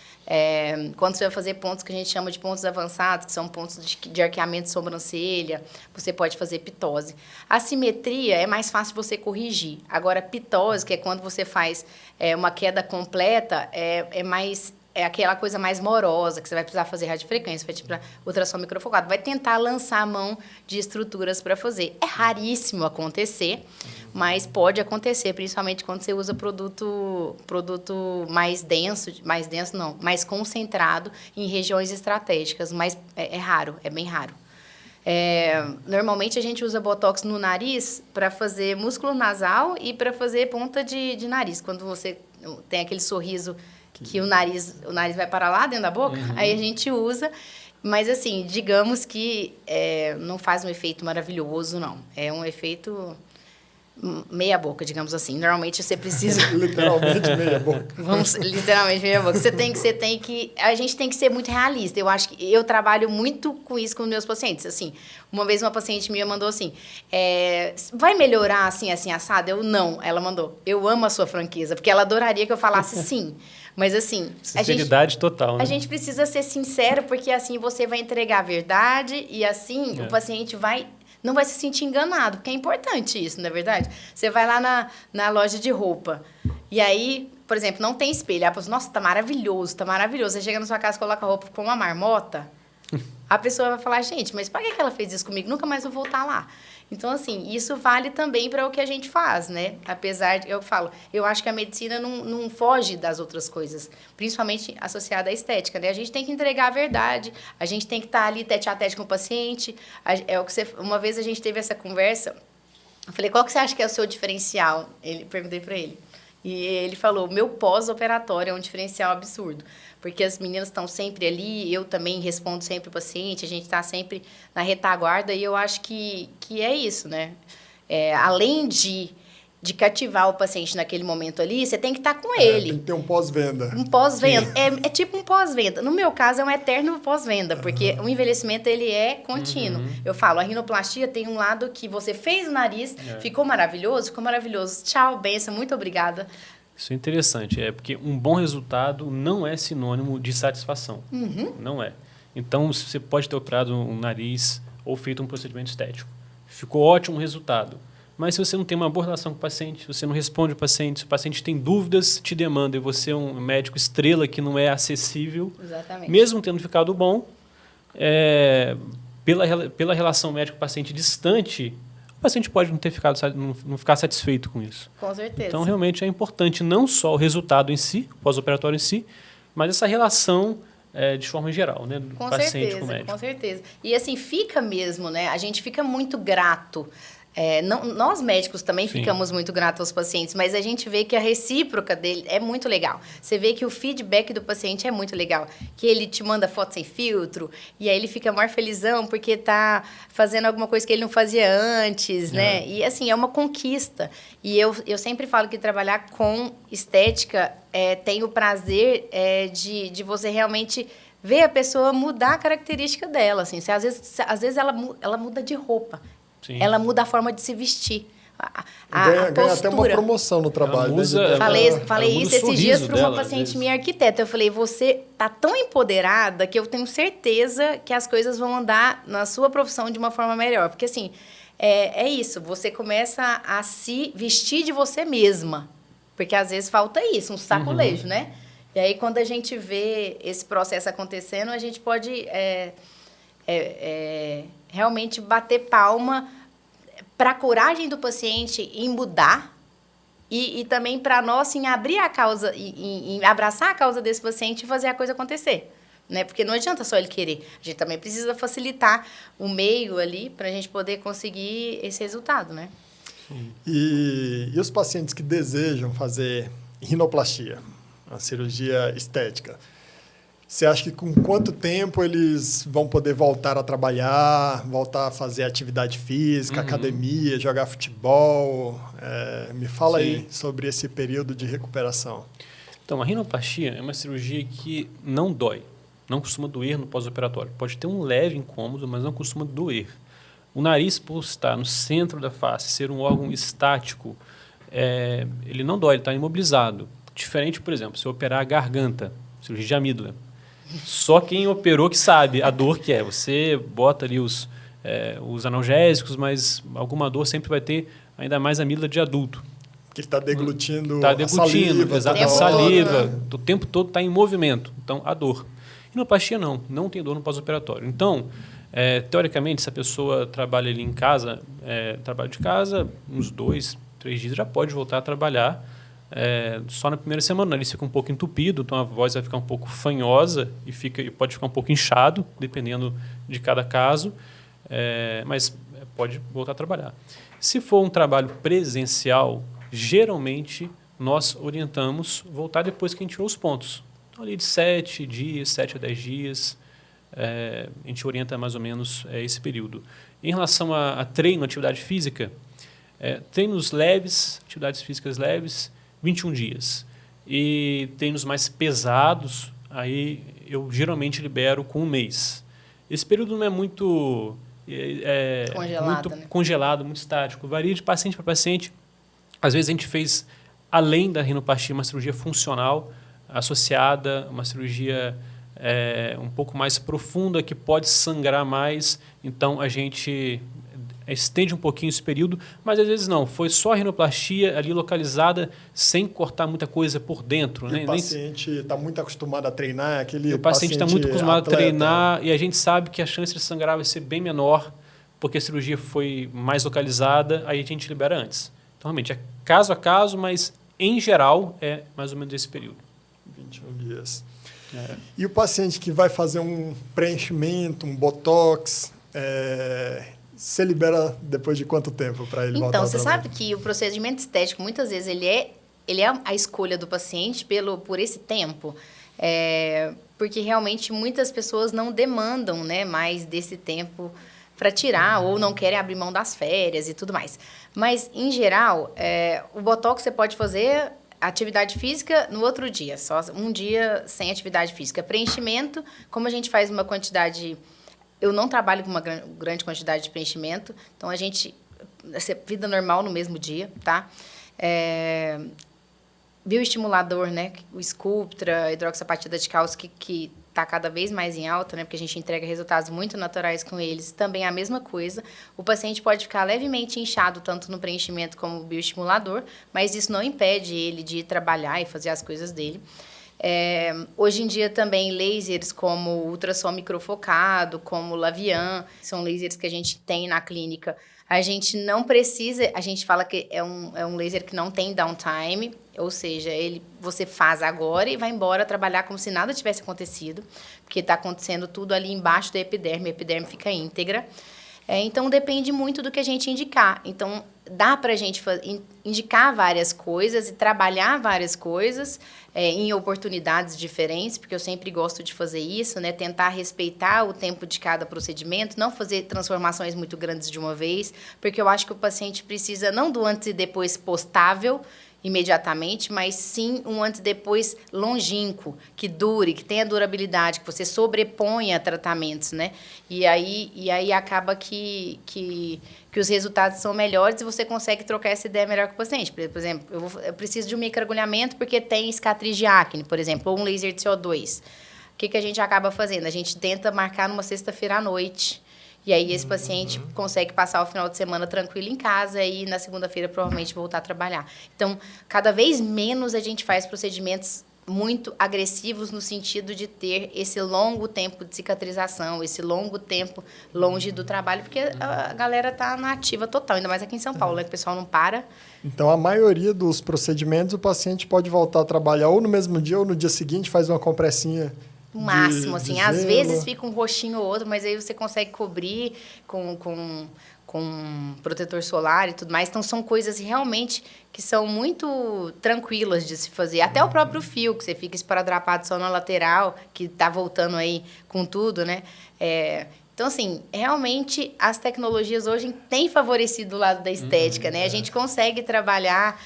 Quando você vai fazer pontos que a gente chama de pontos avançados, que são pontos de arqueamento de sobrancelha, você pode fazer pitose. A simetria é mais fácil você corrigir. Agora, pitose, que é quando você faz uma queda completa, é aquela coisa mais morosa, que você vai precisar fazer radiofrequência, vai precisar ultrassom microfocado, vai tentar lançar a mão de estruturas para fazer. É raríssimo acontecer, mas pode acontecer, principalmente quando você usa produto mais denso não, mais concentrado em regiões estratégicas, mas é raro, é bem raro. Normalmente a gente usa botox no nariz para fazer músculo nasal e para fazer ponta de nariz, quando você tem aquele sorriso que o nariz vai para lá dentro da boca, aí a gente usa, mas assim, digamos que não faz um efeito maravilhoso, não. É um efeito meia boca, digamos assim. Normalmente você precisa... Literalmente meia boca. Literalmente meia boca. A gente tem que ser muito realista. Eu acho que eu trabalho muito com isso com meus pacientes. Assim, uma vez uma paciente minha mandou assim, vai melhorar assim, assim, assado? Eu, não. Ela mandou, eu amo a sua franqueza, porque ela adoraria que eu falasse sim. Mas, assim... Sinceridade total, né? A gente precisa ser sincero, porque, assim, você vai entregar a verdade e, assim, o paciente não vai se sentir enganado, porque é importante isso, não é verdade? Você vai lá na loja de roupa e aí, por exemplo, não tem espelho. Ela fala, nossa, tá maravilhoso, tá maravilhoso. Você chega na sua casa, coloca a roupa com uma marmota, a pessoa vai falar, gente, mas por que ela fez isso comigo? Nunca mais vou voltar lá. Então, assim, isso vale também para o que a gente faz, né? Apesar de, eu acho que a medicina não foge das outras coisas, principalmente associada à estética, né? A gente tem que entregar a verdade, a gente tem que estar ali tete a tete com o paciente. Uma vez a gente teve essa conversa, eu falei, qual que você acha que é o seu diferencial? Perguntei para ele. E ele falou, meu pós-operatório é um diferencial absurdo. Porque as meninas estão sempre ali, eu também respondo sempre o paciente, a gente está sempre na retaguarda, e eu acho que é isso, né? Além de cativar o paciente naquele momento ali, você tem que estar com ele. Tem que ter um pós-venda. Um pós-venda. É tipo um pós-venda. No meu caso, é um eterno pós-venda, porque o envelhecimento, ele é contínuo. Eu falo, a rinoplastia tem um lado que você fez o nariz, ficou maravilhoso. Tchau, benção, muito obrigada. Isso é interessante, porque um bom resultado não é sinônimo de satisfação. Não é. Então, você pode ter operado um nariz ou feito um procedimento estético. Ficou ótimo o resultado. Mas se você não tem uma boa relação com o paciente, se você não responde ao paciente, se o paciente tem dúvidas, te demanda, e você é um médico estrela que não é acessível, exatamente, mesmo tendo ficado bom, pela relação médico-paciente distante, o paciente pode não ficar satisfeito com isso. Com certeza. Então, realmente, é importante não só o resultado em si, o pós-operatório em si, mas essa relação de forma geral, né, do paciente com o médico. Com certeza. E, assim, fica mesmo, né? A gente fica muito grato. Nós médicos também ficamos muito gratos aos pacientes, mas a gente vê que a recíproca dele é muito legal. Você vê que o feedback do paciente é muito legal, que ele te manda foto sem filtro, e aí ele fica mais felizão porque tá fazendo alguma coisa que ele não fazia antes, né? E, assim, é uma conquista. E eu sempre falo que trabalhar com estética tem o prazer de você realmente ver a pessoa mudar a característica dela, assim. Às vezes ela muda de roupa. Sim. Ela muda a forma de se vestir. Ganha até uma promoção no trabalho. Falei isso esses dias para uma paciente minha arquiteta. Eu falei, você tá tão empoderada que eu tenho certeza que as coisas vão andar na sua profissão de uma forma melhor. Porque, assim, é isso. Você começa a se vestir de você mesma. Porque, às vezes, falta isso, um sacolejo, né? E aí, quando a gente vê esse processo acontecendo, a gente pode... realmente bater palma para a coragem do paciente em mudar e também para nós em abrir a causa, em abraçar a causa desse paciente e fazer a coisa acontecer. Né? Porque não adianta só ele querer. A gente também precisa facilitar o meio ali para a gente poder conseguir esse resultado. Né? E os pacientes que desejam fazer rinoplastia, a cirurgia estética, você acha que com quanto tempo eles vão poder voltar a trabalhar, voltar a fazer atividade física, academia, jogar futebol? Me fala aí sobre esse período de recuperação. Então, a rinoplastia é uma cirurgia que não dói, não costuma doer no pós-operatório. Pode ter um leve incômodo, mas não costuma doer. O nariz, por estar no centro da face, ser um órgão estático, ele não dói, ele está imobilizado. Diferente, por exemplo, se eu operar a garganta, cirurgia de amígdala. Só quem operou que sabe a dor que é. Você bota ali os analgésicos, mas alguma dor sempre vai ter, ainda mais a amígdala de adulto. Que está deglutindo, a saliva, o tempo todo está em movimento. Então, a dor. Rinoplastia não tem dor no pós-operatório. Então, teoricamente, se a pessoa trabalha ali em casa, trabalho de casa, uns 2, 3 dias já pode voltar a trabalhar. Só na primeira semana, ele fica um pouco entupido, então a voz vai ficar um pouco fanhosa e pode ficar um pouco inchado, dependendo de cada caso, mas pode voltar a trabalhar. Se for um trabalho presencial, geralmente nós orientamos voltar depois que a gente tirou os pontos. Então, ali de 7 a 10 dias, a gente orienta mais ou menos esse período. Em relação a treino, atividade física, treinos leves, atividades físicas leves, 21 dias. E treinos mais pesados, aí eu geralmente libero com 1 mês. Esse período não é muito congelado, muito estático. Varia de paciente para paciente. Às vezes a gente fez, além da rinoplastia, uma cirurgia funcional associada, uma cirurgia um pouco mais profunda, que pode sangrar mais. Então, a gente estende um pouquinho esse período, mas às vezes não. Foi só a rinoplastia ali localizada, sem cortar muita coisa por dentro. O paciente está muito acostumado a treinar, o paciente está muito acostumado a treinar e a gente sabe que a chance de sangrar vai ser bem menor, porque a cirurgia foi mais localizada, aí a gente libera antes. Então, realmente, é caso a caso, mas em geral é mais ou menos esse período. 21 dias. E o paciente que vai fazer um preenchimento, um botox, você libera depois de quanto tempo para ele voltar ao trabalho? Então, você sabe que o procedimento estético, muitas vezes, ele é a escolha do paciente por esse tempo. Porque, realmente, muitas pessoas não demandam, né, mais desse tempo para tirar, ou não querem abrir mão das férias e tudo mais. Mas, em geral, o botox você pode fazer atividade física no outro dia, só um dia sem atividade física. Preenchimento, como a gente faz uma quantidade... Eu não trabalho com uma grande quantidade de preenchimento, então vida normal no mesmo dia, tá? Bioestimulador, né? O Sculptra, hidroxapatita de cálcio, que está cada vez mais em alta, né? Porque a gente entrega resultados muito naturais com eles. Também é a mesma coisa. O paciente pode ficar levemente inchado, tanto no preenchimento como no bioestimulador, mas isso não impede ele de ir trabalhar e fazer as coisas dele. Hoje em dia também lasers como ultrassom microfocado, como Lavian, são lasers que a gente tem na clínica. A gente não precisa, a gente fala que é um laser que não tem downtime, ou seja, você faz agora e vai embora trabalhar como se nada tivesse acontecido, porque está acontecendo tudo ali embaixo da epiderme, a epiderme fica íntegra. Então, depende muito do que a gente indicar. Então, dá para a gente indicar várias coisas e trabalhar várias coisas em oportunidades diferentes, porque eu sempre gosto de fazer isso, né? Tentar respeitar o tempo de cada procedimento, não fazer transformações muito grandes de uma vez, porque eu acho que o paciente precisa não do antes e depois postável, imediatamente, mas sim um antes e depois longínquo, que dure, que tenha durabilidade, que você sobreponha tratamentos, né? E aí acaba que os resultados são melhores e você consegue trocar essa ideia melhor com o paciente. Por exemplo, eu preciso de um microagulhamento porque tem cicatriz de acne, por exemplo, ou um laser de CO2. O que a gente acaba fazendo? A gente tenta marcar numa sexta-feira à noite. E aí esse paciente consegue passar o final de semana tranquilo em casa e na segunda-feira provavelmente voltar a trabalhar. Então, cada vez menos a gente faz procedimentos muito agressivos no sentido de ter esse longo tempo de cicatrização, esse longo tempo longe do trabalho, porque a galera está na ativa total, ainda mais aqui em São Paulo, né, que o pessoal não para. Então, a maioria dos procedimentos, o paciente pode voltar a trabalhar ou no mesmo dia ou no dia seguinte, faz uma compressinha. O máximo, assim, às vezes fica um roxinho ou outro, mas aí você consegue cobrir com protetor solar e tudo mais. Então, são coisas realmente que são muito tranquilas de se fazer. Até o próprio fio, que você fica esparadrapado só na lateral, que está voltando aí com tudo, né? Então, assim, realmente as tecnologias hoje têm favorecido o lado da estética, né? A gente consegue trabalhar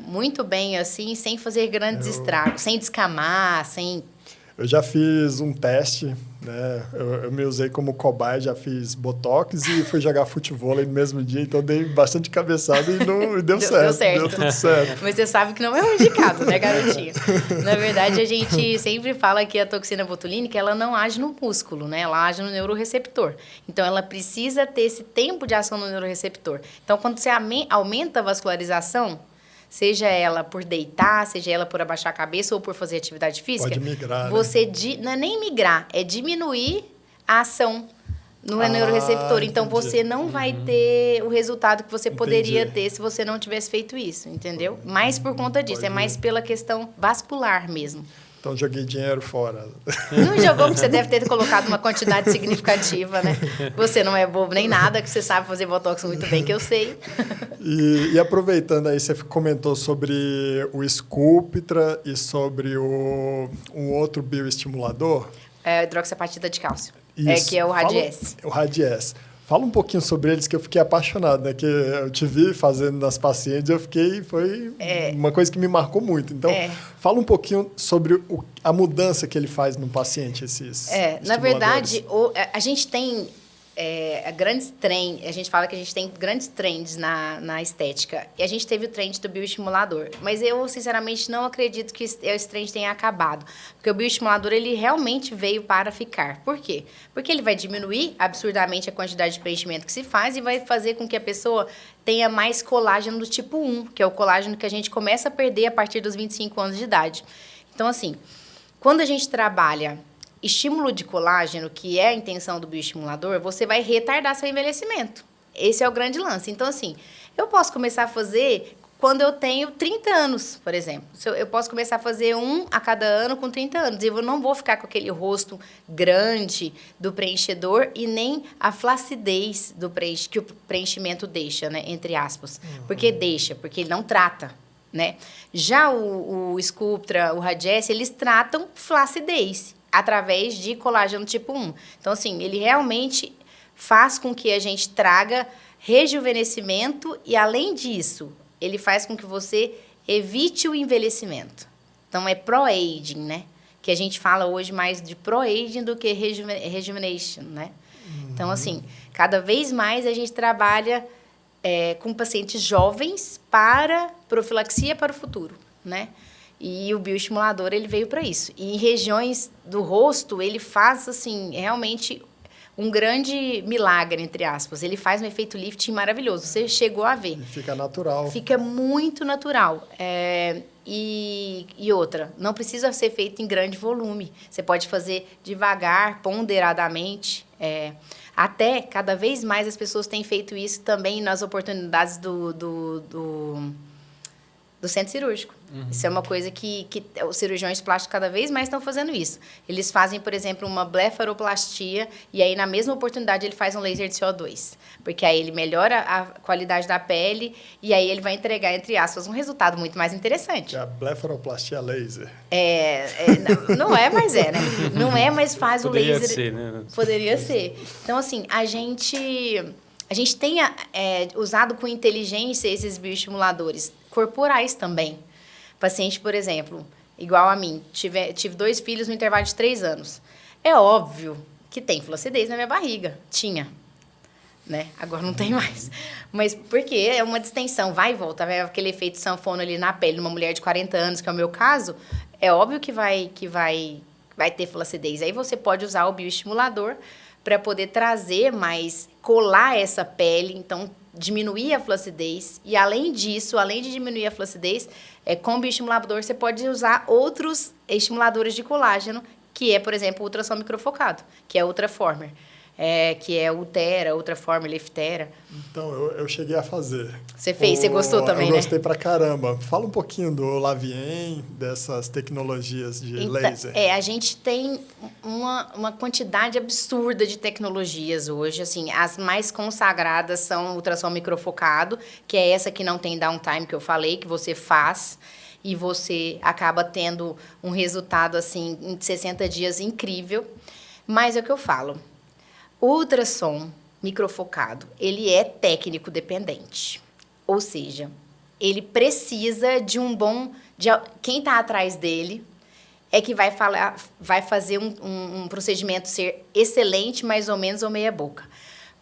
muito bem, assim, sem fazer grandes estragos, sem descamar, sem... Eu já fiz um teste, né? Eu me usei como cobaia, já fiz botox e fui jogar futevôlei no mesmo dia, então dei bastante cabeçada e não deu certo. Deu certo. Deu tudo certo. Mas você sabe que não é um indicado, né, garotinho? Na verdade, a gente sempre fala que a toxina botulínica, ela não age no músculo, né? Ela age no neuroreceptor. Então, ela precisa ter esse tempo de ação no neuroreceptor. Então, quando você aumenta a vascularização, seja ela por deitar, seja ela por abaixar a cabeça ou por fazer atividade física, Pode migrar, você né? não é nem migrar, é diminuir a ação no neuroreceptor. Então, entendi. você não vai ter o resultado que você poderia Entendi. ter se você não tivesse feito isso, entendeu? Mais por conta disso, é mais pela questão vascular mesmo. Então, joguei dinheiro fora. Não jogou porque você deve ter colocado uma quantidade significativa, né? Você não é bobo nem nada, que você sabe fazer botox muito bem, que eu sei. E aproveitando aí, você comentou sobre o Sculptra e sobre um outro bioestimulador. É, hidroxiapatita de cálcio. Isso. Que é o Radiesse. O Radiesse. Fala um pouquinho sobre eles, que eu fiquei apaixonado, né? Que eu te vi fazendo nas pacientes, foi uma coisa que me marcou muito. Então, fala um pouquinho sobre a mudança que ele faz no paciente, esses Na verdade, a gente tem grandes trends, a gente fala que a gente tem grandes trends na estética. E a gente teve o trend do bioestimulador. Mas eu, sinceramente, não acredito que esse trend tenha acabado. Porque o bioestimulador, ele realmente veio para ficar. Por quê? Porque ele vai diminuir absurdamente a quantidade de preenchimento que se faz e vai fazer com que a pessoa tenha mais colágeno do tipo 1, que é o colágeno que a gente começa a perder a partir dos 25 anos de idade. Então, assim, quando a gente trabalha estímulo de colágeno, que é a intenção do bioestimulador, você vai retardar seu envelhecimento. Esse é o grande lance. Então, assim, eu posso começar a fazer quando eu tenho 30 anos, por exemplo. Eu posso começar a fazer um a cada ano com 30 anos. E eu não vou ficar com aquele rosto grande do preenchedor e nem a flacidez que o preenchimento deixa, né? Entre aspas. Porque deixa, porque ele não trata, né? Já o Sculptra, o Radiesse, eles tratam flacidez através de colágeno tipo 1. Então, assim, ele realmente faz com que a gente traga rejuvenescimento e, além disso, ele faz com que você evite o envelhecimento. Então, é pro-aging, né? Que a gente fala hoje mais de pro-aging do que rejuvenation, né? Então, assim, cada vez mais a gente trabalha com pacientes jovens para profilaxia para o futuro, né? E o bioestimulador, ele veio para isso. E em regiões do rosto, ele faz, assim, realmente um grande milagre, entre aspas. Ele faz um efeito lifting maravilhoso. Você chegou a ver. E fica natural. Fica muito natural. E outra, não precisa ser feito em grande volume. Você pode fazer devagar, ponderadamente. Até, cada vez mais, as pessoas têm feito isso também nas oportunidades do centro cirúrgico. Isso é uma coisa que os cirurgiões plásticos cada vez mais estão fazendo isso. Eles fazem, por exemplo, uma blefaroplastia e aí, na mesma oportunidade, ele faz um laser de CO2. Porque aí ele melhora a qualidade da pele e aí ele vai entregar, entre aspas, um resultado muito mais interessante. A blefaroplastia laser. Não é, mas né? Não é, mas faz o laser... Poderia ser, né? Poderia ser. Então, assim, a gente tem usado com inteligência esses bioestimuladores corporais também. Paciente, por exemplo, igual a mim, tive 2 filhos no intervalo de 3 anos. É óbvio que tem flacidez na minha barriga. Tinha, né? Agora não tem mais. Mas por quê? É uma distensão, vai e volta. Vai aquele efeito sanfona ali na pele, numa mulher de 40 anos, que é o meu caso, é óbvio que vai ter flacidez. Aí você pode usar o bioestimulador para poder trazer mais, colar essa pele, então diminuir a flacidez. E, além disso, além de diminuir a flacidez, com o bioestimulador você pode usar outros estimuladores de colágeno, que é, por exemplo, o ultrassom microfocado, que é a Ultraformer, que é o Ultera, Ultraformer, Leftera. Então, eu cheguei a fazer. Você fez, você gostou também, né? Eu gostei pra caramba. Fala um pouquinho do Lavien, dessas tecnologias de laser. A gente tem uma quantidade absurda de tecnologias hoje. Assim, as mais consagradas são o ultrassom microfocado, que é essa que não tem downtime, que eu falei, que você faz e você acaba tendo um resultado, assim, em 60 dias incrível. Mas é o que eu falo. O ultrassom microfocado, ele é técnico dependente. Ou seja, ele precisa de quem está atrás dele, é que vai fazer um procedimento ser excelente, mais ou menos, ou meia boca.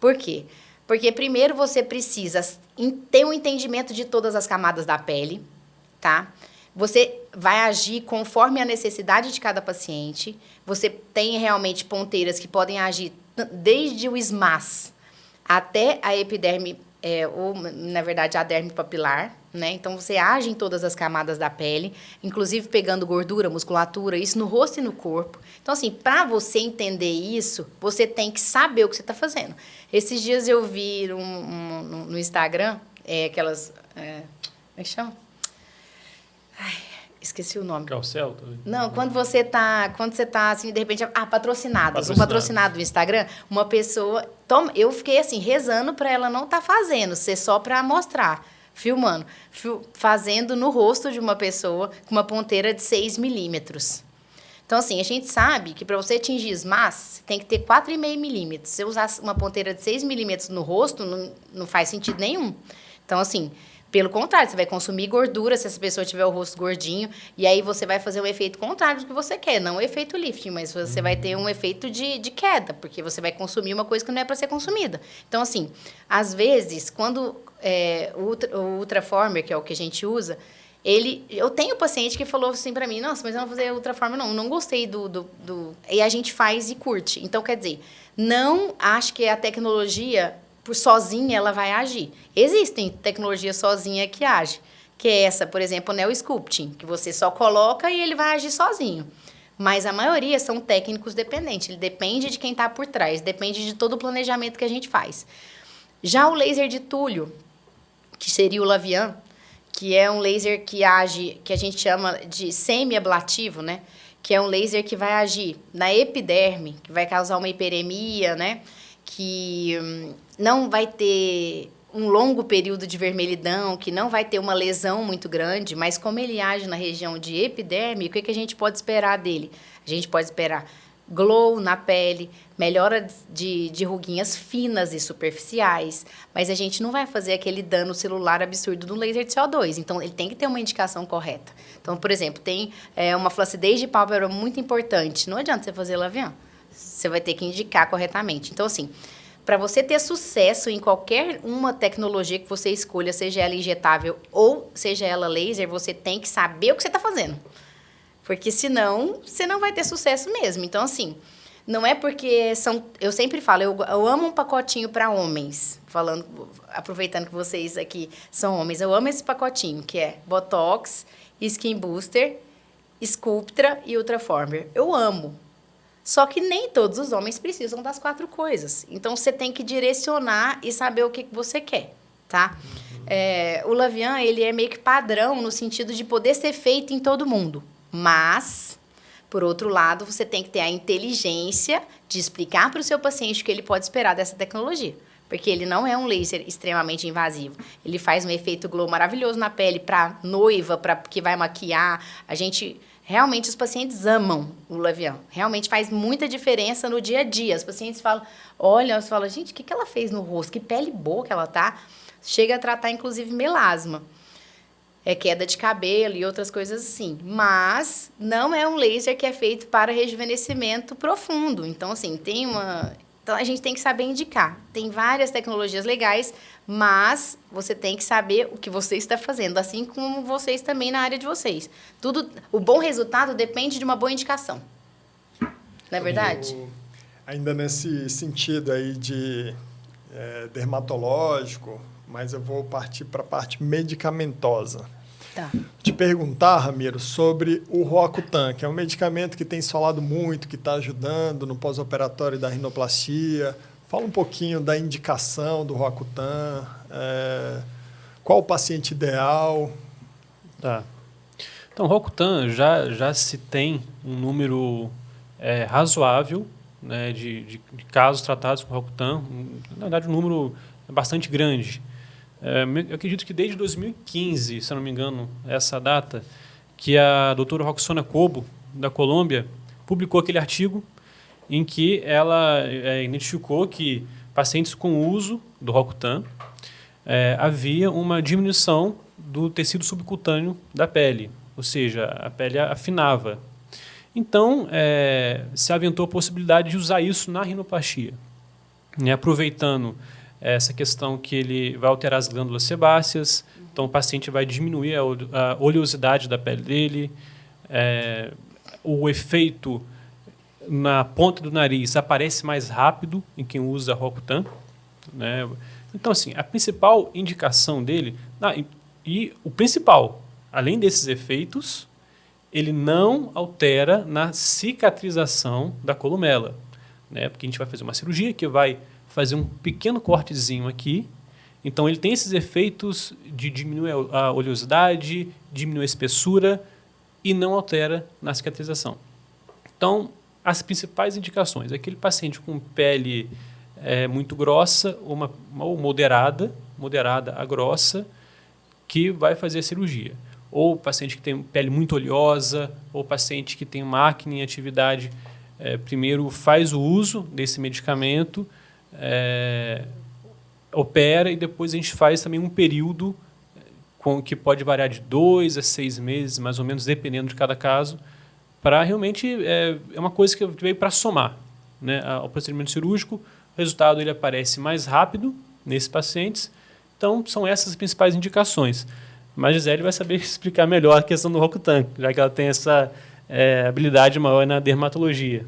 Por quê? Porque primeiro você precisa ter um entendimento de todas as camadas da pele, tá? Você vai agir conforme a necessidade de cada paciente. Você tem realmente ponteiras que podem agir desde o SMAS até a epiderme, ou, na verdade, a derme papilar, né? Então, você age em todas as camadas da pele, inclusive pegando gordura, musculatura, isso no rosto e no corpo. Então, assim, para você entender isso, você tem que saber o que você está fazendo. Esses dias eu vi no Instagram, aquelas... como é que chama? Ai, esqueci o nome. Carrossel? Não, quando você tá assim, de repente, patrocinados. Um patrocinado do Instagram, uma pessoa... eu fiquei assim, rezando para ela não estar fazendo, ser só para mostrar, filmando. Fazendo no rosto de uma pessoa com uma ponteira de 6 milímetros. Então, assim, a gente sabe que para você atingir SMAS, você tem que ter 4,5 milímetros. Se você usar uma ponteira de 6 milímetros no rosto, não faz sentido nenhum. Então, assim... Pelo contrário, você vai consumir gordura se essa pessoa tiver o rosto gordinho, e aí você vai fazer um efeito contrário do que você quer. Não o efeito lifting, mas você vai ter um efeito de queda, porque você vai consumir uma coisa que não é para ser consumida. Então, assim, às vezes, quando o Ultraformer, que é o que a gente usa, eu tenho paciente que falou assim para mim, nossa, mas eu não vou fazer Ultraformer, não gostei do... E a gente faz e curte. Então, quer dizer, não acho que a tecnologia... por sozinha ela vai agir. Existem tecnologias sozinha que agem, que é essa, por exemplo, o Neo Sculpting, que você só coloca e ele vai agir sozinho. Mas a maioria são técnicos dependentes, ele depende de quem está por trás, depende de todo o planejamento que a gente faz. Já o laser de Túlio, que seria o Lavian, que é um laser que age, que a gente chama de semi-ablativo, né? Que é um laser que vai agir na epiderme, que vai causar uma hiperemia, né? Que não vai ter um longo período de vermelhidão, que não vai ter uma lesão muito grande, mas como ele age na região de epiderme, o que a gente pode esperar dele? A gente pode esperar glow na pele, melhora de ruguinhas finas e superficiais, mas a gente não vai fazer aquele dano celular absurdo do laser de CO2, então ele tem que ter uma indicação correta. Então, por exemplo, tem uma flacidez de pálpebra muito importante, não adianta você fazer Lavian. Você vai ter que indicar corretamente. Então, assim, para você ter sucesso em qualquer uma tecnologia que você escolha, seja ela injetável ou seja ela laser, você tem que saber o que você está fazendo. Porque senão, você não vai ter sucesso mesmo. Então, assim, não é porque são... Eu sempre falo, eu amo um pacotinho para homens. Aproveitando que vocês aqui são homens, eu amo esse pacotinho, que é Botox, Skin Booster, Sculptra e Ultraformer. Eu amo. Só que nem todos os homens precisam das 4 coisas. Então, você tem que direcionar e saber o que você quer, tá? O Lavian, ele é meio que padrão no sentido de poder ser feito em todo mundo. Mas, por outro lado, você tem que ter a inteligência de explicar para o seu paciente o que ele pode esperar dessa tecnologia. Porque ele não é um laser extremamente invasivo. Ele faz um efeito glow maravilhoso na pele para noiva, para que vai maquiar. Realmente, os pacientes amam o Lavian. Realmente faz muita diferença no dia a dia. Os pacientes olham, gente, o que ela fez no rosto? Que pele boa que ela tá. Chega a tratar, inclusive, melasma. Queda de cabelo e outras coisas assim. Mas não é um laser que é feito para rejuvenescimento profundo. Então, assim, Então, a gente tem que saber indicar. Tem várias tecnologias legais, mas você tem que saber o que você está fazendo, assim como vocês também na área de vocês. O bom resultado depende de uma boa indicação. Não é verdade? Ainda nesse sentido aí de dermatológico, mas eu vou partir para a parte medicamentosa. Tá. Te perguntar, Ramiro, sobre o Roacutan, que é um medicamento que tem se falado muito, que está ajudando no pós-operatório da rinoplastia. Fala um pouquinho da indicação do Roacutan, qual o paciente ideal? Tá. Então, o Roacutan já se tem um número razoável, né, de casos tratados com Roacutan. Na verdade, um número bastante grande. Eu acredito que desde 2015, se eu não me engano, essa data, que a doutora Roxana Cobo, da Colômbia, publicou aquele artigo em que ela identificou que pacientes com uso do Roacutan havia uma diminuição do tecido subcutâneo da pele, ou seja, a pele afinava. Então, se aventou a possibilidade de usar isso na rinoplastia, né? Aproveitando essa questão que ele vai alterar as glândulas sebáceas, então o paciente vai diminuir a oleosidade da pele dele, o efeito na ponta do nariz aparece mais rápido em quem usa Roacutan, né? Então, assim, a principal indicação dele, e o principal, além desses efeitos, ele não altera na cicatrização da columela, né? Porque a gente vai fazer uma cirurgia que vai fazer um pequeno cortezinho aqui. Então, ele tem esses efeitos de diminuir a oleosidade, diminuir a espessura e não altera na cicatrização. Então, as principais indicações: aquele paciente com pele muito grossa ou moderada a grossa, que vai fazer a cirurgia. Ou paciente que tem pele muito oleosa, ou paciente que tem uma acne em atividade, primeiro faz o uso desse medicamento, opera, e depois a gente faz também um período que pode variar de 2 a 6 meses, mais ou menos, dependendo de cada caso, para realmente é uma coisa que veio para somar, né, ao procedimento cirúrgico. O resultado ele aparece mais rápido nesses pacientes. Então, são essas as principais indicações. Mas a Gisele vai saber explicar melhor a questão do Roacutan, já que ela tem essa habilidade maior na dermatologia.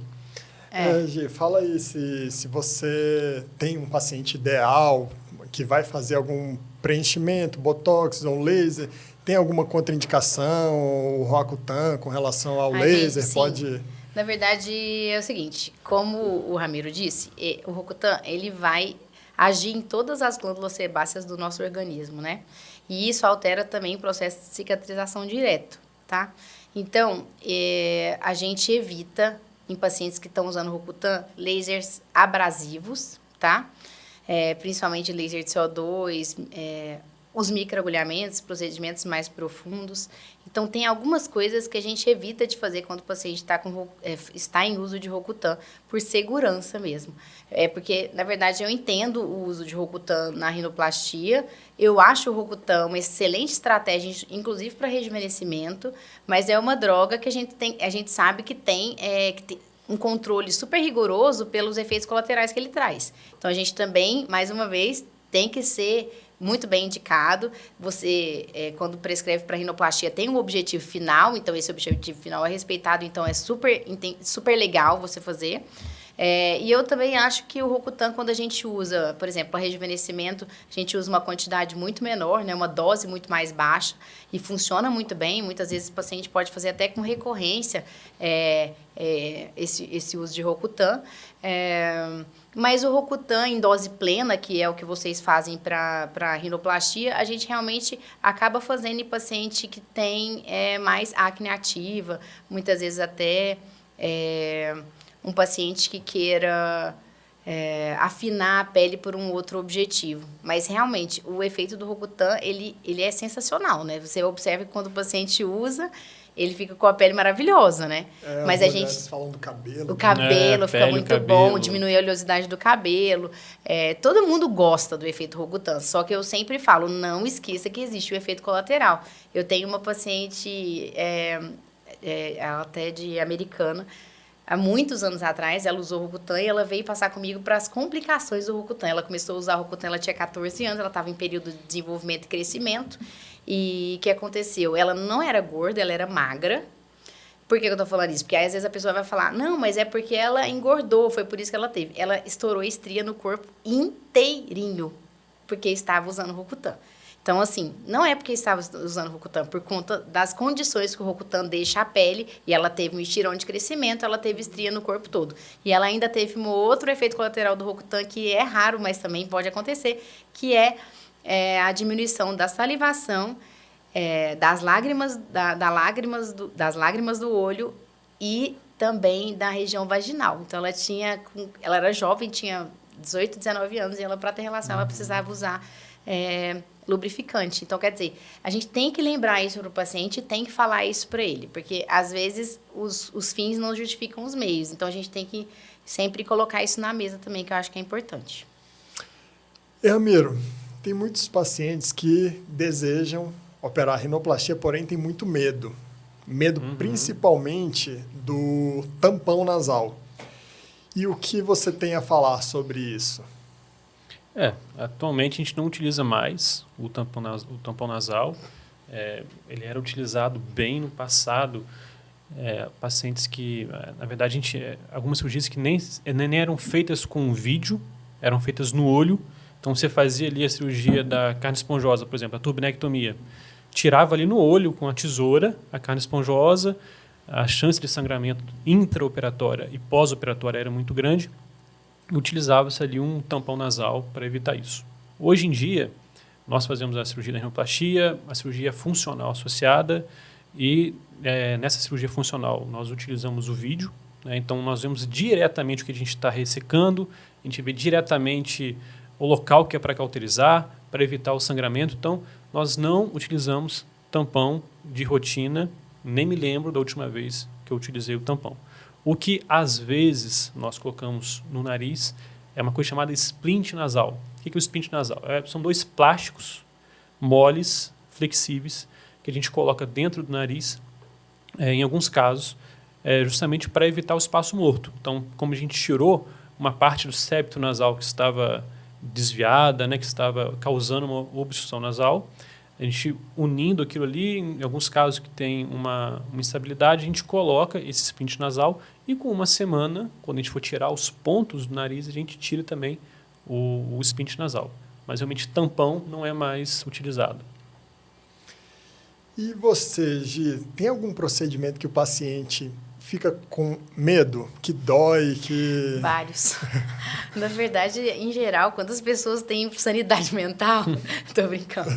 Gi, fala aí se você tem um paciente ideal que vai fazer algum preenchimento, botox ou laser, tem alguma contraindicação, o Roacutan com relação ao laser? Gente, pode... Na verdade, é o seguinte, como o Ramiro disse, o Roacutan, ele vai agir em todas as glândulas sebáceas do nosso organismo, né? E isso altera também o processo de cicatrização direto, tá? Então, a gente evita, em pacientes que estão usando Roacutan, lasers abrasivos, tá? Principalmente laser de CO2, os microagulhamentos, procedimentos mais profundos. Então, tem algumas coisas que a gente evita de fazer quando o paciente está em uso de Roacutan, por segurança mesmo. Porque, na verdade, eu entendo o uso de Roacutan na rinoplastia. Eu acho o Roacutan uma excelente estratégia, inclusive para rejuvenescimento, mas é uma droga que a gente sabe que tem um controle super rigoroso pelos efeitos colaterais que ele traz. Então, a gente também, mais uma vez, tem que ser muito bem indicado. Você, quando prescreve para rinoplastia, tem um objetivo final, então esse objetivo final é respeitado, então é super legal você fazer. E eu também acho que o Roacutan, quando a gente usa, por exemplo, para rejuvenescimento, a gente usa uma quantidade muito menor, né, uma dose muito mais baixa, e funciona muito bem. Muitas vezes o paciente pode fazer até com recorrência esse uso de Roacutan. Mas o Roacutan em dose plena, que é o que vocês fazem para rinoplastia, a gente realmente acaba fazendo em paciente que tem mais acne ativa, muitas vezes até um paciente que queira afinar a pele por um outro objetivo. Mas, realmente, o efeito do Roacutan, ele é sensacional, né? Você observa que quando o paciente usa, ele fica com a pele maravilhosa, né? Mas as mulheres falam do cabelo. O cabelo fica pele, muito cabelo. bom, diminui a oleosidade do cabelo. Todo mundo gosta do efeito Roacutan, só que eu sempre falo, não esqueça que existe o efeito colateral. Eu tenho uma paciente, ela até de Americana, há muitos anos atrás, ela usou Roacutan e ela veio passar comigo para as complicações do Roacutan. Ela começou a usar Roacutan, ela tinha 14 anos, ela estava em período de desenvolvimento e crescimento. E o que aconteceu? Ela não era gorda, ela era magra. Por que eu estou falando isso? Porque aí, às vezes, a pessoa vai falar, não, mas é porque ela engordou, foi por isso que ela teve. Ela estourou estria no corpo inteirinho, porque estava usando Roacutan. Então, assim, não é porque estava usando Roacutan, por conta das condições que o Roacutan deixa a pele, e ela teve um estirão de crescimento, ela teve estria no corpo todo. E ela ainda teve um outro efeito colateral do Roacutan, que é raro, mas também pode acontecer, que é a diminuição da salivação, das lágrimas, das lágrimas do olho e também da região vaginal. Então, ela era jovem, tinha 18, 19 anos, e ela, para ter relação, ela precisava usar lubrificante. Então, quer dizer, a gente tem que lembrar isso para o paciente e tem que falar isso para ele, porque, às vezes, os fins não justificam os meios. Então, a gente tem que sempre colocar isso na mesa também, que eu acho que é importante. Ramiro, tem muitos pacientes que desejam operar rinoplastia, porém tem muito medo. Medo principalmente do tampão nasal. E o que você tem a falar sobre isso? Atualmente a gente não utiliza mais o tampão nasal. Ele era utilizado bem no passado. Pacientes que, na verdade, algumas cirurgias que nem eram feitas com vídeo, eram feitas no olho. Então, você fazia ali a cirurgia da carne esponjosa, por exemplo, a turbinectomia. Tirava ali no olho com a tesoura a carne esponjosa, a chance de sangramento intraoperatória e pós-operatória era muito grande, e utilizava-se ali um tampão nasal para evitar isso. Hoje em dia, nós fazemos a cirurgia da rinoplastia, a cirurgia funcional associada, e nessa cirurgia funcional nós utilizamos o vídeo, né? Então nós vemos diretamente o que a gente está ressecando, a gente vê diretamente o local que é para cauterizar, para evitar o sangramento. Então nós não utilizamos tampão de rotina, nem me lembro da última vez que eu utilizei o tampão. O que às vezes nós colocamos no nariz é uma coisa chamada splint nasal. O que é o splint nasal? São 2 plásticos moles, flexíveis, que a gente coloca dentro do nariz, em alguns casos, justamente para evitar o espaço morto. Então, como a gente tirou uma parte do septo nasal que estava desviada, né, que estava causando uma obstrução nasal, a gente unindo aquilo ali, em alguns casos que tem uma instabilidade, a gente coloca esse splint nasal e com uma semana, quando a gente for tirar os pontos do nariz, a gente tira também o splint nasal. Mas realmente tampão não é mais utilizado. E você, Gi, tem algum procedimento que o paciente fica com medo, que dói, que... Vários. Na verdade, em geral, quando as pessoas têm sanidade mental... Tô brincando.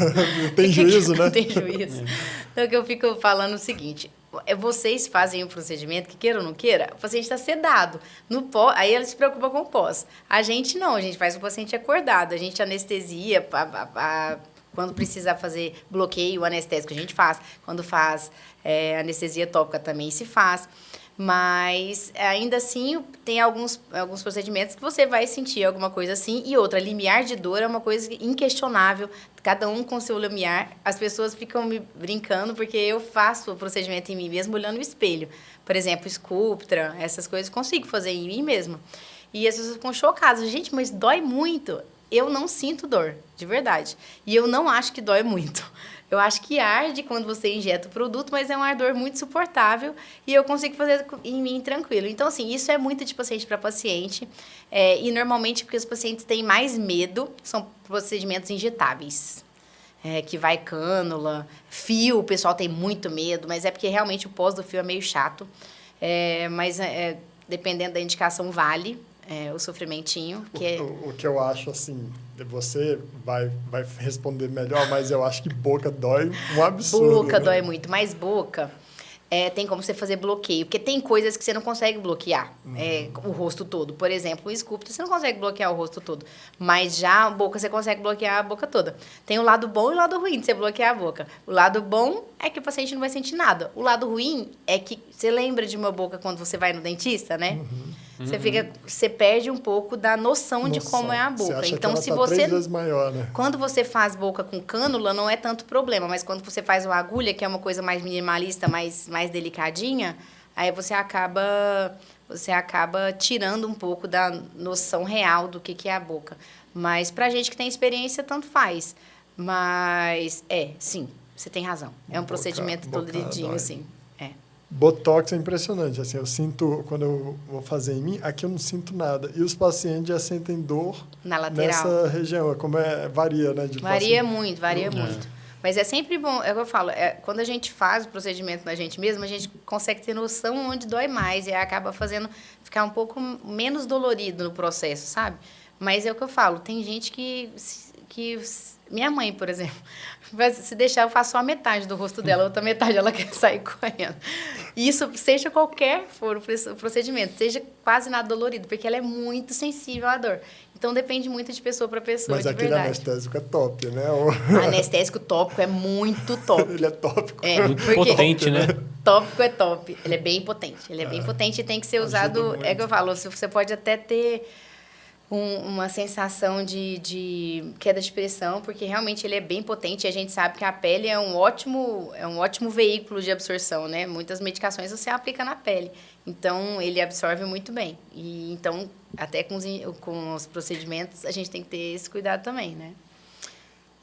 Tem juízo, né? Tem juízo. Então, que eu fico falando o seguinte... Vocês fazem um procedimento que, queira ou não queira, o paciente está sedado. Aí ele se preocupa com o pós. A gente não, a gente faz o paciente acordado. A gente anestesia... Quando precisa fazer bloqueio anestésico, a gente faz. Quando faz anestesia tópica, também se faz. Mas, ainda assim, tem alguns procedimentos que você vai sentir alguma coisa assim. E outra, limiar de dor é uma coisa inquestionável. Cada um com seu limiar. As pessoas ficam me brincando porque eu faço o procedimento em mim mesmo olhando no espelho. Por exemplo, Sculptra, essas coisas eu consigo fazer em mim mesma. E as pessoas ficam chocadas. Gente, mas dói muito. Eu não sinto dor, de verdade. E eu não acho que dói muito. Eu acho que arde quando você injeta o produto, mas é um ardor muito suportável e eu consigo fazer em mim tranquilo. Então, assim, isso é muito de paciente para paciente. E normalmente, porque os pacientes têm mais medo, são procedimentos injetáveis. Que vai cânula, fio, o pessoal tem muito medo, mas é porque realmente o pós do fio é meio chato. Mas dependendo da indicação, vale. O sofrimentinho. O que eu acho, assim, você vai responder melhor, mas eu acho que boca dói um absurdo. Boca né? dói muito, mas boca tem como você fazer bloqueio, porque tem coisas que você não consegue bloquear o rosto todo. Por exemplo, o Sculptra, você não consegue bloquear o rosto todo, mas já a boca você consegue bloquear a boca toda. Tem o lado bom e o lado ruim de você bloquear a boca. O lado bom é que o paciente não vai sentir nada. O lado ruim é que você lembra de uma boca quando você vai no dentista, né? Você perde um pouco da noção de como é a boca. Você acha então, que ela tá 3 vezes maior, né? Quando você faz boca com cânula, não é tanto problema, mas quando você faz uma agulha, que é uma coisa mais minimalista, mais delicadinha, aí você acaba tirando um pouco da noção real do que é a boca. Mas pra gente que tem experiência, tanto faz. Mas, sim, você tem razão. É um procedimento dolidinho, sim. Botox é impressionante, assim, eu sinto, quando eu vou fazer em mim, aqui eu não sinto nada. E os pacientes já sentem dor na lateral. Nessa região, varia, né? Varia muito. Mas é sempre bom, é o que eu falo, quando a gente faz o procedimento na gente mesmo, a gente consegue ter noção onde dói mais e acaba fazendo ficar um pouco menos dolorido no processo, sabe? Mas é o que eu falo, tem gente que minha mãe, por exemplo, se deixar, eu faço só a metade do rosto dela, a outra metade ela quer sair correndo. E isso, seja qualquer for o procedimento, seja quase nada dolorido, porque ela é muito sensível à dor. Então, depende muito de pessoa para pessoa, Mas de aquele verdade. anestésico é top, né? Anestésico tópico é muito top. Ele é tópico. Muito potente, né? Tópico é top. Ele é bem potente. Ele é bem potente e tem que ser usado... muito. É que eu falo, você pode até ter uma sensação de queda de pressão, porque realmente ele é bem potente e a gente sabe que a pele é um ótimo veículo de absorção, né? Muitas medicações você aplica na pele, então ele absorve muito bem. E então, até com os procedimentos, a gente tem que ter esse cuidado também, né?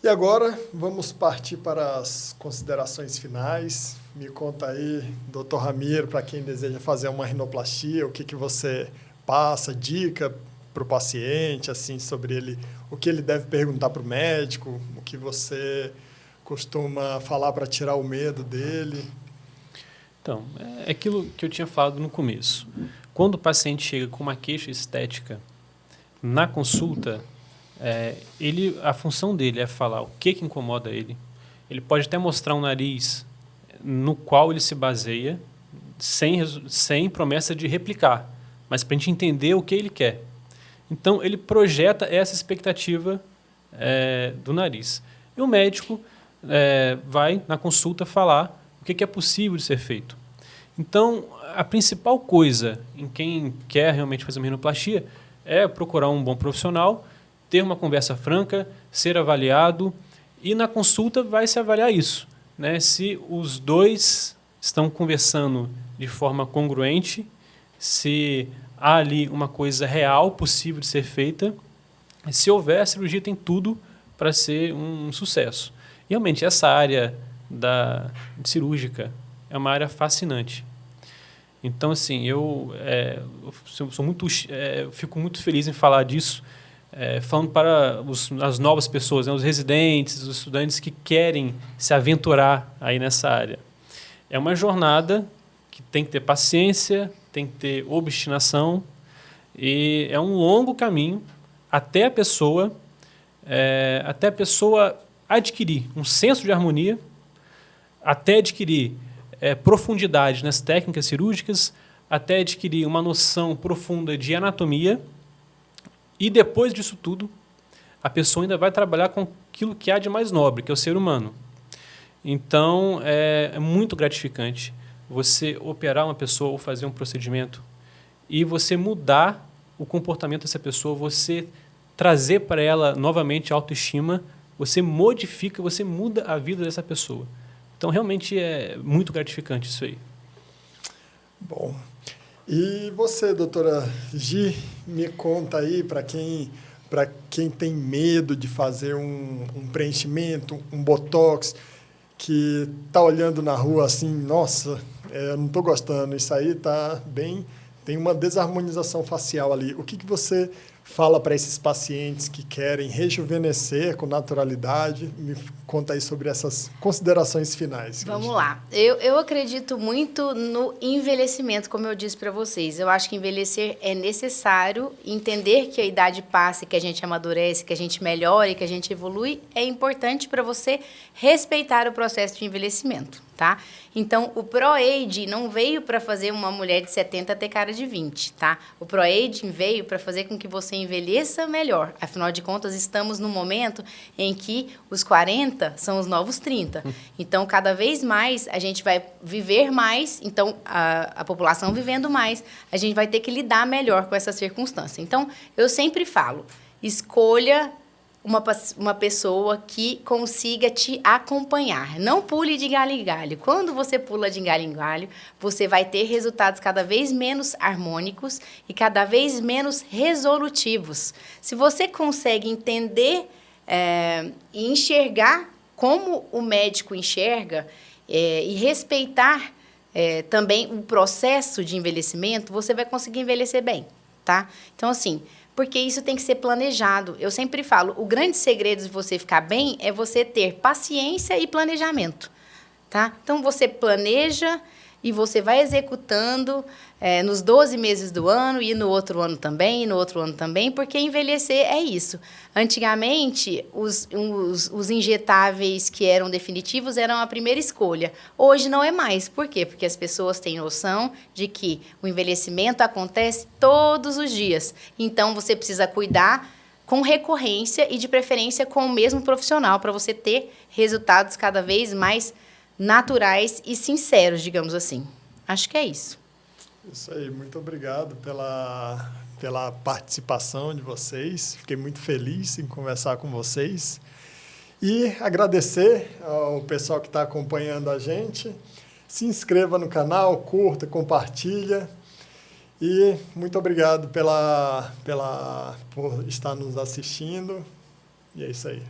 E agora, vamos partir para as considerações finais. Me conta aí, Dr. Ramiro, para quem deseja fazer uma rinoplastia, o que você passa, dica para o paciente, assim, sobre ele, o que ele deve perguntar para o médico, o que você costuma falar para tirar o medo dele. Então, é aquilo que eu tinha falado no começo. Quando o paciente chega com uma queixa estética na consulta, a função dele é falar o que incomoda ele. Ele pode até mostrar um nariz no qual ele se baseia, sem promessa de replicar, mas para a gente entender o que ele quer. Então, ele projeta essa expectativa do nariz. E o médico vai, na consulta, falar o que é possível de ser feito. Então, a principal coisa em quem quer realmente fazer uma rinoplastia é procurar um bom profissional, ter uma conversa franca, ser avaliado, e na consulta vai se avaliar isso, né? Se os dois estão conversando de forma congruente, se há ali uma coisa real, possível de ser feita, se houver, a cirurgia tem tudo para ser um sucesso. E, realmente, essa área cirúrgica é uma área fascinante. Então, assim, eu fico muito feliz em falar disso, falando para as novas pessoas, né, os residentes, os estudantes que querem se aventurar aí nessa área. É uma jornada que tem que ter paciência, tem que ter obstinação, e é um longo caminho até a pessoa adquirir um senso de harmonia, até adquirir profundidade nas técnicas cirúrgicas, até adquirir uma noção profunda de anatomia, e depois disso tudo, a pessoa ainda vai trabalhar com aquilo que há de mais nobre, que é o ser humano. Então, é muito gratificante você operar uma pessoa ou fazer um procedimento e você mudar o comportamento dessa pessoa, você trazer para ela novamente a autoestima, você modifica, você muda a vida dessa pessoa. Então, realmente é muito gratificante isso aí. Bom, e você, doutora Gi, me conta aí, para quem tem medo de fazer um preenchimento, um botox, que está olhando na rua assim, nossa, eu não estou gostando, isso aí está bem, tem uma desarmonização facial ali. O que você fala para esses pacientes que querem rejuvenescer com naturalidade? Me conta aí sobre essas considerações finais. Vamos lá. Eu acredito muito no envelhecimento, como eu disse para vocês. Eu acho que envelhecer é necessário, entender que a idade passa, que a gente amadurece, que a gente melhora e que a gente evolui, é importante para você respeitar o processo de envelhecimento, tá? Então, o ProAge não veio para fazer uma mulher de 70 ter cara de 20, tá? O ProAge veio para fazer com que você envelheça melhor. Afinal de contas, estamos num momento em que os 40 são os novos 30. Então, cada vez mais, a gente vai viver mais. Então, a população vivendo mais, a gente vai ter que lidar melhor com essa circunstância. Então, eu sempre falo, escolha uma pessoa que consiga te acompanhar. Não pule de galho em galho. Quando você pula de galho em galho, você vai ter resultados cada vez menos harmônicos e cada vez menos resolutivos. Se você consegue entender e enxergar como o médico enxerga e respeitar também o processo de envelhecimento, você vai conseguir envelhecer bem, tá? Então, assim, porque isso tem que ser planejado. Eu sempre falo, o grande segredo de você ficar bem é você ter paciência e planejamento, tá? Então, você planeja e você vai executando nos 12 meses do ano e no outro ano também, e no outro ano também, porque envelhecer é isso. Antigamente, os injetáveis que eram definitivos eram a primeira escolha. Hoje não é mais. Por quê? Porque as pessoas têm noção de que o envelhecimento acontece todos os dias. Então, você precisa cuidar com recorrência e, de preferência, com o mesmo profissional, para você ter resultados cada vez mais naturais e sinceros, digamos assim. Acho que é isso. Isso aí, muito obrigado pela participação de vocês. Fiquei muito feliz em conversar com vocês. E agradecer ao pessoal que está acompanhando a gente. Se inscreva no canal, curta, compartilha. E muito obrigado por estar nos assistindo. E é isso aí.